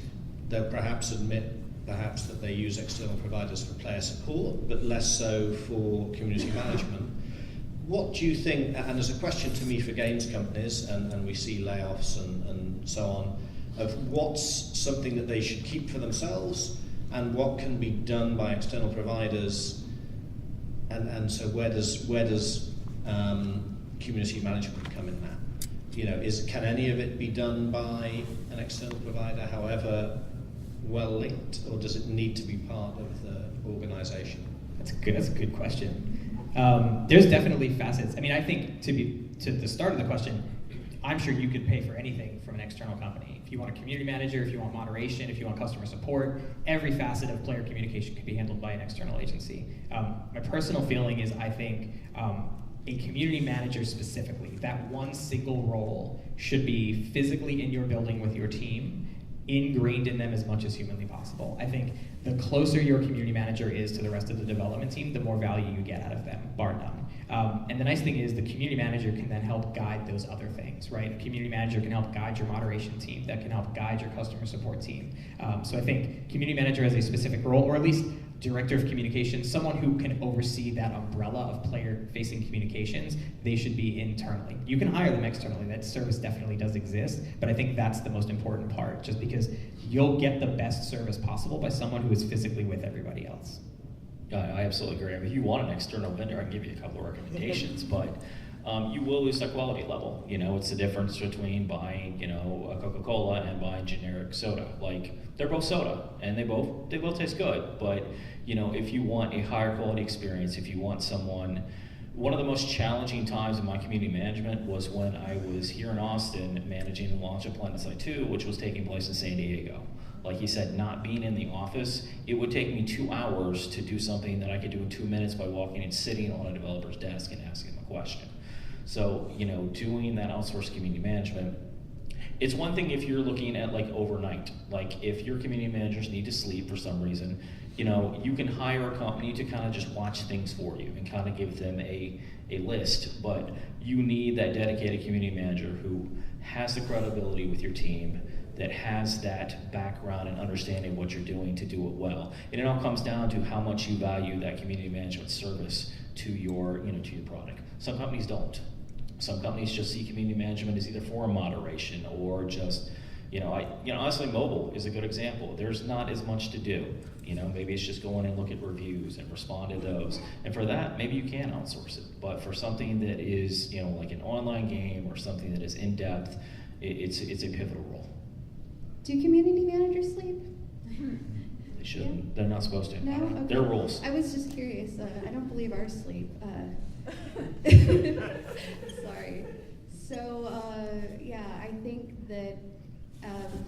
They'll perhaps admit that they use external providers for player support, but less so for community management. What do you think, and there's a question to me for games companies, and we see layoffs and so on, of what's something that they should keep for themselves and what can be done by external providers, and so where does community management come in that? Can any of it be done by an external provider, however well linked, or does it need to be part of the organization? That's a good question. There's definitely facets. I mean, I think to the start of the question, I'm sure you could pay for anything from an external company. If you want a community manager, if you want moderation, if you want customer support, every facet of player communication could be handled by an external agency. My personal feeling is I think a community manager specifically, that one single role should be physically in your building with your team, ingrained in them as much as humanly possible. I think the closer your community manager is to the rest of the development team, the more value you get out of them, bar none. And the nice thing is the community manager can then help guide those other things, right? A community manager can help guide your moderation team, that can help guide your customer support team. So I think community manager has a specific role, or at least director of communications, someone who can oversee that umbrella of player-facing communications. They should be internally. You can hire them externally, that service definitely does exist, but I think that's the most important part, just because you'll get the best service possible by someone who is physically with everybody else. I absolutely agree. I mean, if you want an external vendor, I can give you a couple of recommendations, but you will lose that quality level. You know, it's the difference between buying, you know, a Coca-Cola and buying generic soda. Like, they're both soda, and they both taste good. But, you know, if you want a higher quality experience, if you want someone, one of the most challenging times in my community management was when I was here in Austin managing the launch of PlanetSide 2, which was taking place in San Diego. Like he said, not being in the office, it would take me 2 hours to do something that I could do in 2 minutes by walking and sitting on a developer's desk and asking them a question. So, you know, doing that outsourced community management, it's one thing if you're looking at like overnight. Like if your community managers need to sleep for some reason, you know, you can hire a company to kind of just watch things for you and kind of give them a list, but you need that dedicated community manager who has the credibility with your team, that has that background and understanding what you're doing to do it well. And it all comes down to how much you value that community management service to your, you know, to your product. Some companies don't. Some companies just see community management as either forum moderation or just, honestly, mobile is a good example. There's not as much to do. You know, maybe it's just go in and look at reviews and respond to those. And for that, maybe you can outsource it. But for something that is, you know, like an online game or something that is in depth, it's a pivotal role. Do community managers sleep? They shouldn't. Yeah. They're not supposed to. No? Okay. They're rules. I was just curious. I don't believe ours sleep. Sorry. So, I think that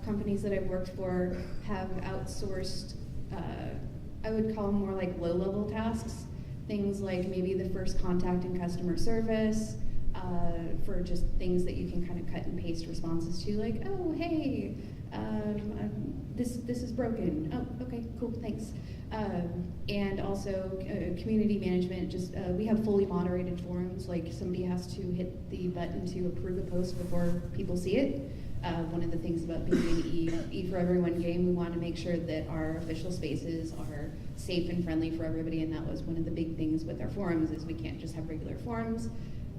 companies that I've worked for have outsourced, I would call them more like low-level tasks. Things like maybe the first contact in customer service, for just things that you can kind of cut and paste responses to, like, oh, hey, this is broken. Oh, okay, cool, thanks. And also community management, just we have fully moderated forums, like somebody has to hit the button to approve a post before people see it. One of the things about being an E for Everyone game, we want to make sure that our official spaces are safe and friendly for everybody, and that was one of the big things with our forums, is we can't just have regular forums.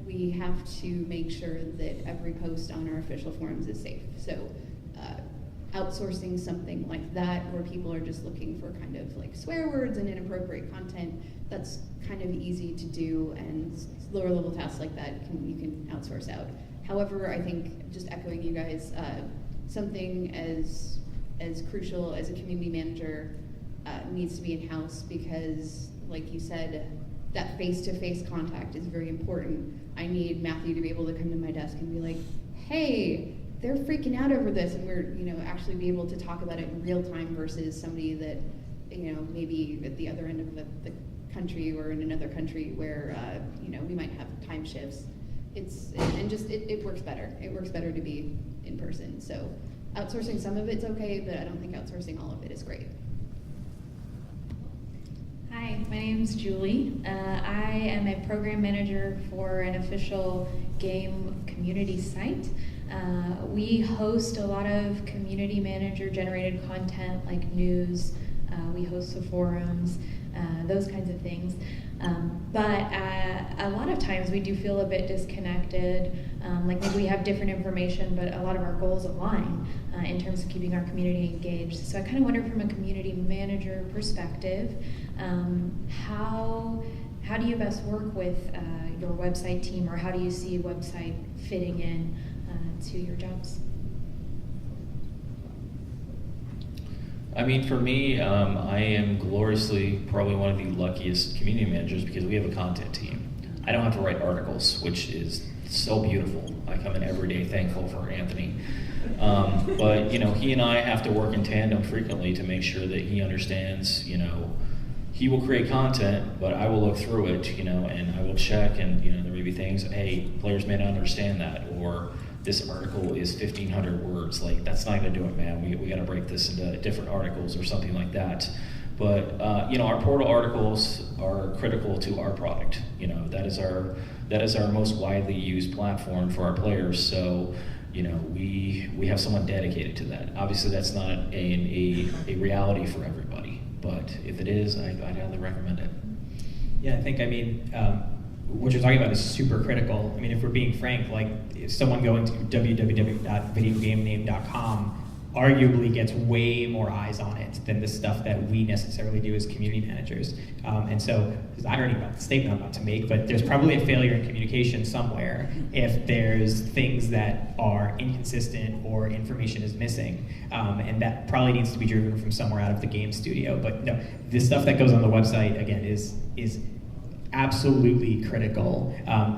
We have to make sure that every post on our official forums is safe. So outsourcing something like that, where people are just looking for kind of like swear words and inappropriate content, that's kind of easy to do, and lower level tasks like that you can outsource out. However, I think, just echoing you guys, something as crucial as a community manager needs to be in-house, because, like you said, that face-to-face contact is very important. I need Matthew to be able to come to my desk and be like, hey, they're freaking out over this, and we're, actually be able to talk about it in real time versus somebody that, maybe at the other end of the country or in another country where, we might have time shifts. It works better. It works better to be in person. So outsourcing some of it's okay, but I don't think outsourcing all of it is great. Hi, my name's Julie. I am a program manager for an official game community site. We host a lot of community manager generated content like news. We host the forums, those kinds of things. But a lot of times we do feel a bit disconnected, like maybe we have different information, but a lot of our goals align in terms of keeping our community engaged. So I kind of wonder, from a community manager perspective, how do you best work with your website team, or how do you see a website fitting in to your jobs? I mean, for me, I am gloriously probably one of the luckiest community managers, because we have a content team. I don't have to write articles, which is so beautiful. I come in every day thankful for Anthony. But, he and I have to work in tandem frequently to make sure that he understands, he will create content, but I will look through it, and I will check, and, there may be things, hey, players may not understand that, or this article is 1,500 words. Like, that's not gonna do it, man. We gotta break this into different articles or something like that. But our portal articles are critical to our product. That is our most widely used platform for our players. So, we have someone dedicated to that. Obviously, that's not a reality for everybody, but if it is, I'd highly recommend it. Yeah, I think, what you're talking about is super critical. If we're being frank, like, if someone going to www.videogamename.com arguably gets way more eyes on it than the stuff that we necessarily do as community managers. And so, there's irony about the statement I'm about to make, but there's probably a failure in communication somewhere if there's things that are inconsistent or information is missing. And that probably needs to be driven from somewhere out of the game studio. But no, the stuff that goes on the website, again, is absolutely critical.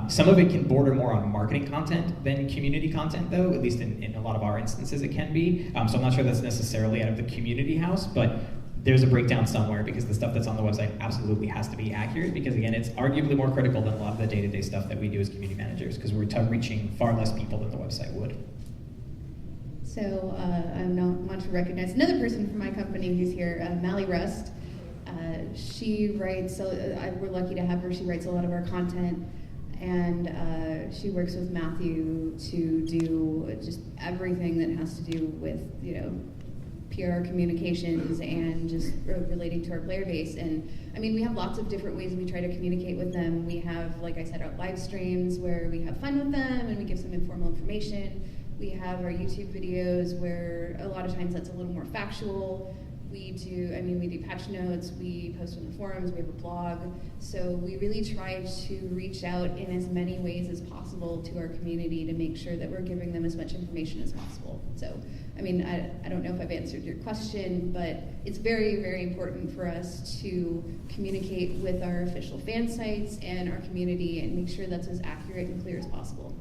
Some of it can border more on marketing content than community content, though, at least in a lot of our instances it can be. So I'm not sure that's necessarily out of the community house, but there's a breakdown somewhere, because the stuff that's on the website absolutely has to be accurate, because again, it's arguably more critical than a lot of the day-to-day stuff that we do as community managers, because we're reaching far less people than the website would. So I want to recognize another person from my company who's here, Mally Rust. She writes, we're lucky to have her, she writes a lot of our content, and she works with Matthew to do just everything that has to do with, PR communications and just relating to our player base. And we have lots of different ways we try to communicate with them. We have, like I said, our live streams where we have fun with them and we give some informal information. We have our YouTube videos where a lot of times that's a little more factual. We do patch notes, we post on the forums, we have a blog. So we really try to reach out in as many ways as possible to our community to make sure that we're giving them as much information as possible. So, I don't know if I've answered your question, but it's very, very important for us to communicate with our official fan sites and our community and make sure that's as accurate and clear as possible.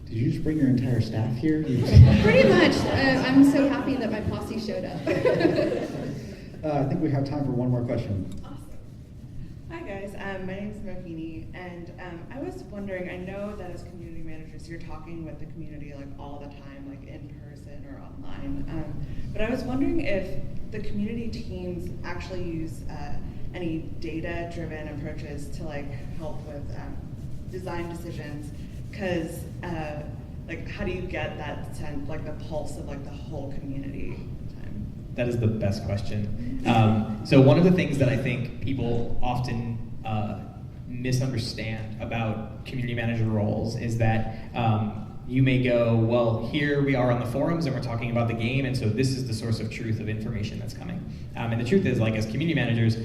Did you just bring your entire staff here? Pretty much. I'm so happy that my posse showed up. I think we have time for one more question. Awesome. Hi guys, my name is Mohini, and I was wondering, I know that as community managers, you're talking with the community all the time, in person or online, but I was wondering if the community teams actually use any data-driven approaches to help with design decisions. Because, how do you get that sense, the pulse of, the whole community time? That is the best question. So one of the things that I think people often misunderstand about community manager roles is that you may go, well, here we are on the forums and we're talking about the game, and so this is the source of truth of information that's coming. And the truth is, as community managers,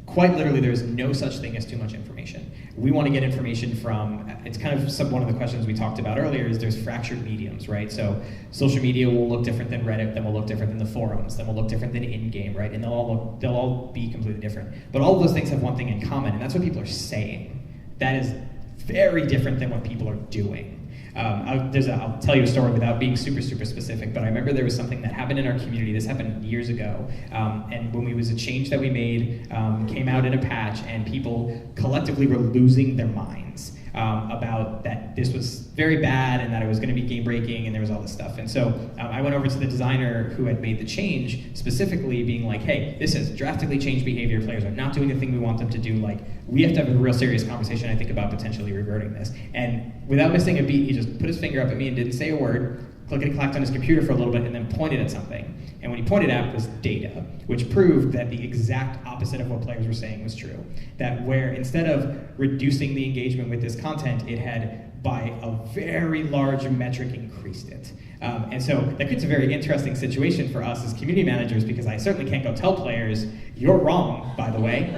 quite literally, there's no such thing as too much information. We want to get information from, it's kind of one of the questions we talked about earlier, is there's fractured mediums, right? So social media will look different than Reddit, then will look different than the forums, then will look different than in-game, right? And they'll all be completely different. But all of those things have one thing in common, and that's what people are saying. That is very different than what people are doing. I'll tell you a story without being super, super specific, but I remember there was something that happened in our community. This happened years ago, and when it was a change that we made, came out in a patch, and people collectively were losing their minds about that this was very bad and that it was going to be game breaking, and there was all this stuff. And so I went over to the designer who had made the change, specifically being like, hey, this has drastically changed behavior. Players are not doing the thing we want them to do. We have to have a real serious conversation, I think, about potentially reverting this. And without missing a beat, he just put his finger up at me and didn't say a word, clickety-clacked on his computer for a little bit, and then pointed at something. And what he pointed at was data, which proved that the exact opposite of what players were saying was true. That where instead of reducing the engagement with this content, it had, by a very large metric, increased it. And so that creates a very interesting situation for us as community managers, because I certainly can't go tell players, you're wrong, by the way.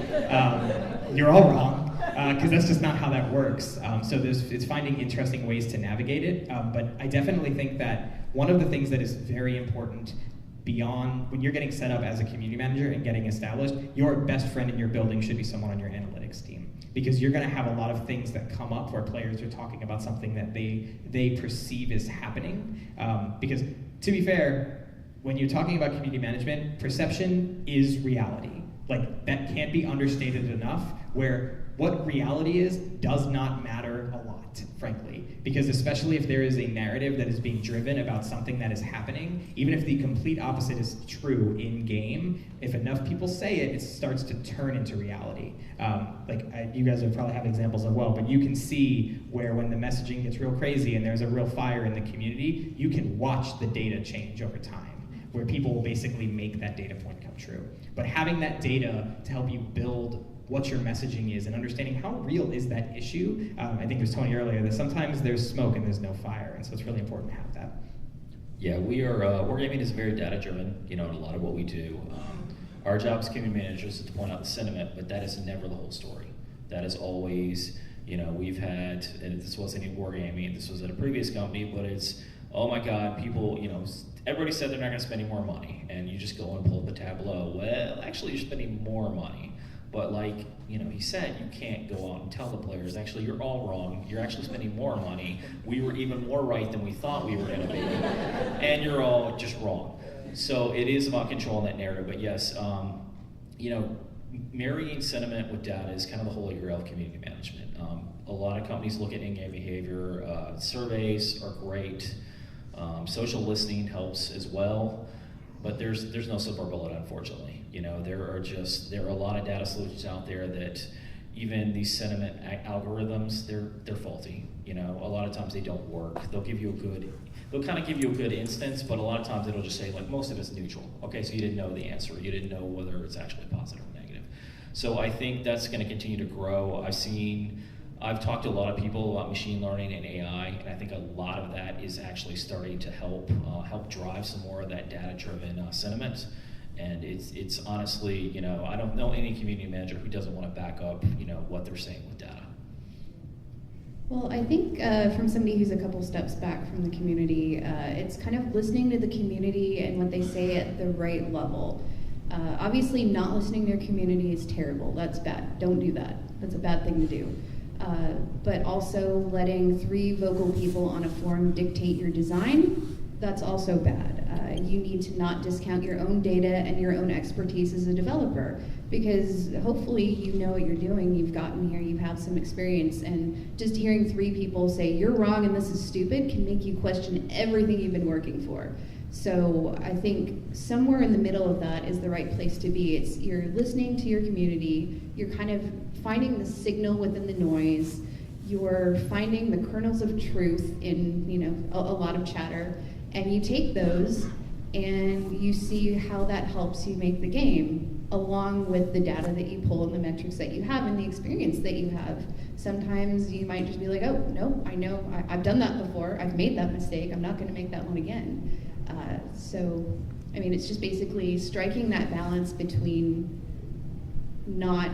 You're all wrong. Because that's just not how that works. So it's finding interesting ways to navigate it. But I definitely think that one of the things that is very important beyond when you're getting set up as a community manager and getting established, your best friend in your building should be someone on your analytics team. Because you're going to have a lot of things that come up where players are talking about something that they perceive as happening. Because to be fair, when you're talking about community management, perception is reality. That can't be understated enough, where what reality is does not matter a lot. frankly, because especially if there is a narrative that is being driven about something that is happening, even if the complete opposite is true in game, if enough people say it, it starts to turn into reality. You guys would probably have examples as well, but you can see where when the messaging gets real crazy and there's a real fire in the community, you can watch the data change over time, where people will basically make that data point come true. But having that data to help you build what your messaging is and understanding how real is that issue. I think it was Tony earlier that sometimes there's smoke and there's no fire, and so it's really important to have that. Yeah, we are, wargaming is very data-driven, in a lot of what we do. Our job as community managers is to point out the sentiment, but that is never the whole story. That is always, we've had, and this wasn't in wargaming, this was at a previous company, but it's, oh my God, people, everybody said they're not gonna spend any more money, and you just go and pull up the tableau. Well, actually you're spending more money. But like, he said, you can't go out and tell the players, actually, you're all wrong. You're actually spending more money. We were even more right than we thought we were going to be. And you're all just wrong. So it is about controlling that narrative. But yes, marrying sentiment with data is kind of the holy grail of community management. A lot of companies look at in-game behavior. Surveys are great. Social listening helps as well. But there's no silver bullet, unfortunately. There are a lot of data solutions out there that even these sentiment algorithms, they're faulty. A lot of times they don't work. They'll kind of give you a good instance, but a lot of times it'll just say, like, most of it's neutral. Okay, so you didn't know the answer. You didn't know whether it's actually positive or negative. So I think that's going to continue to grow. I've talked to a lot of people about machine learning and AI, and I think a lot of that is actually starting to help drive some more of that data-driven sentiment. And it's honestly, I don't know any community manager who doesn't want to back up, what they're saying with data. Well, I think from somebody who's a couple steps back from the community, it's kind of listening to the community and what they say at the right level. Obviously, not listening to your community is terrible. That's bad. Don't do that. That's a bad thing to do. But also letting 3 vocal people on a forum dictate your design, that's also bad. You need to not discount your own data and your own expertise as a developer, because hopefully you know what you're doing, you've gotten here, you have some experience, and just hearing 3 people say you're wrong and this is stupid can make you question everything you've been working for. So I think somewhere in the middle of that is the right place to be. It's you're listening to your community, you're kind of finding the signal within the noise, you're finding the kernels of truth in a lot of chatter, and you take those and you see how that helps you make the game, along with the data that you pull and the metrics that you have and the experience that you have. Sometimes you might just be like, oh, no, I know, I've done that before, I've made that mistake, I'm not going to make that one again. It's just basically striking that balance between not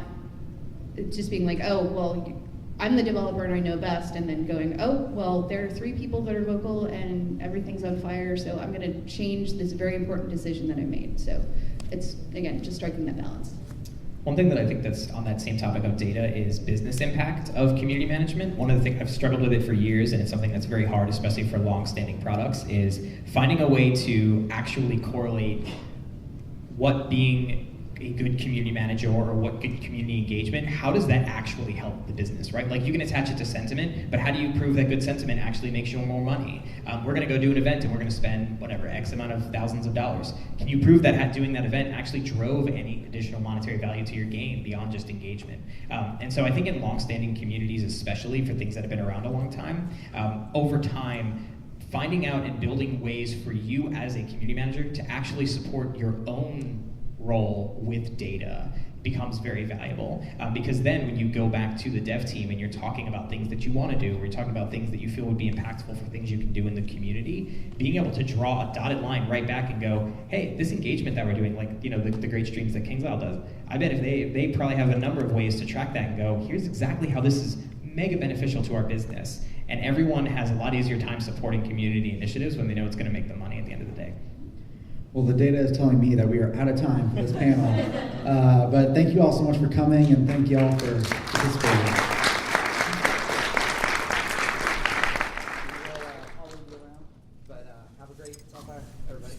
just being like, oh, well, I'm the developer and I know best, and then going, oh, well, there are 3 people that are vocal and everything's on fire, so I'm going to change this very important decision that I made. So it's, again, just striking that balance. One thing that I think that's on that same topic of data is business impact of community management. One of the things I've struggled with it for years, and it's something that's very hard, especially for long-standing products, is finding a way to actually correlate what being a good community manager or what good community engagement, how does that actually help the business, right? Like, you can attach it to sentiment, but how do you prove that good sentiment actually makes you more money? We're gonna go do an event and we're gonna spend whatever, X amount of thousands of dollars. Can you prove that doing that event actually drove any additional monetary value to your game beyond just engagement? And so I think in long-standing communities, especially for things that have been around a long time, over time, finding out and building ways for you as a community manager to actually support your own role with data becomes very valuable, because then when you go back to the dev team and you're talking about things that you want to do, or you're talking about things that you feel would be impactful for things you can do in the community, being able to draw a dotted line right back and go, hey, this engagement that we're doing, like the great streams that KingsIsle does, I bet if they probably have a number of ways to track that and go, here's exactly how this is mega beneficial to our business. And everyone has a lot easier time supporting community initiatives when they know it's going to make them money at the end of the day. Well, the data is telling me that we are out of time for this panel. But thank you all so much for coming, and thank you all for participating. I'll leave you around, but have a great South by, everybody.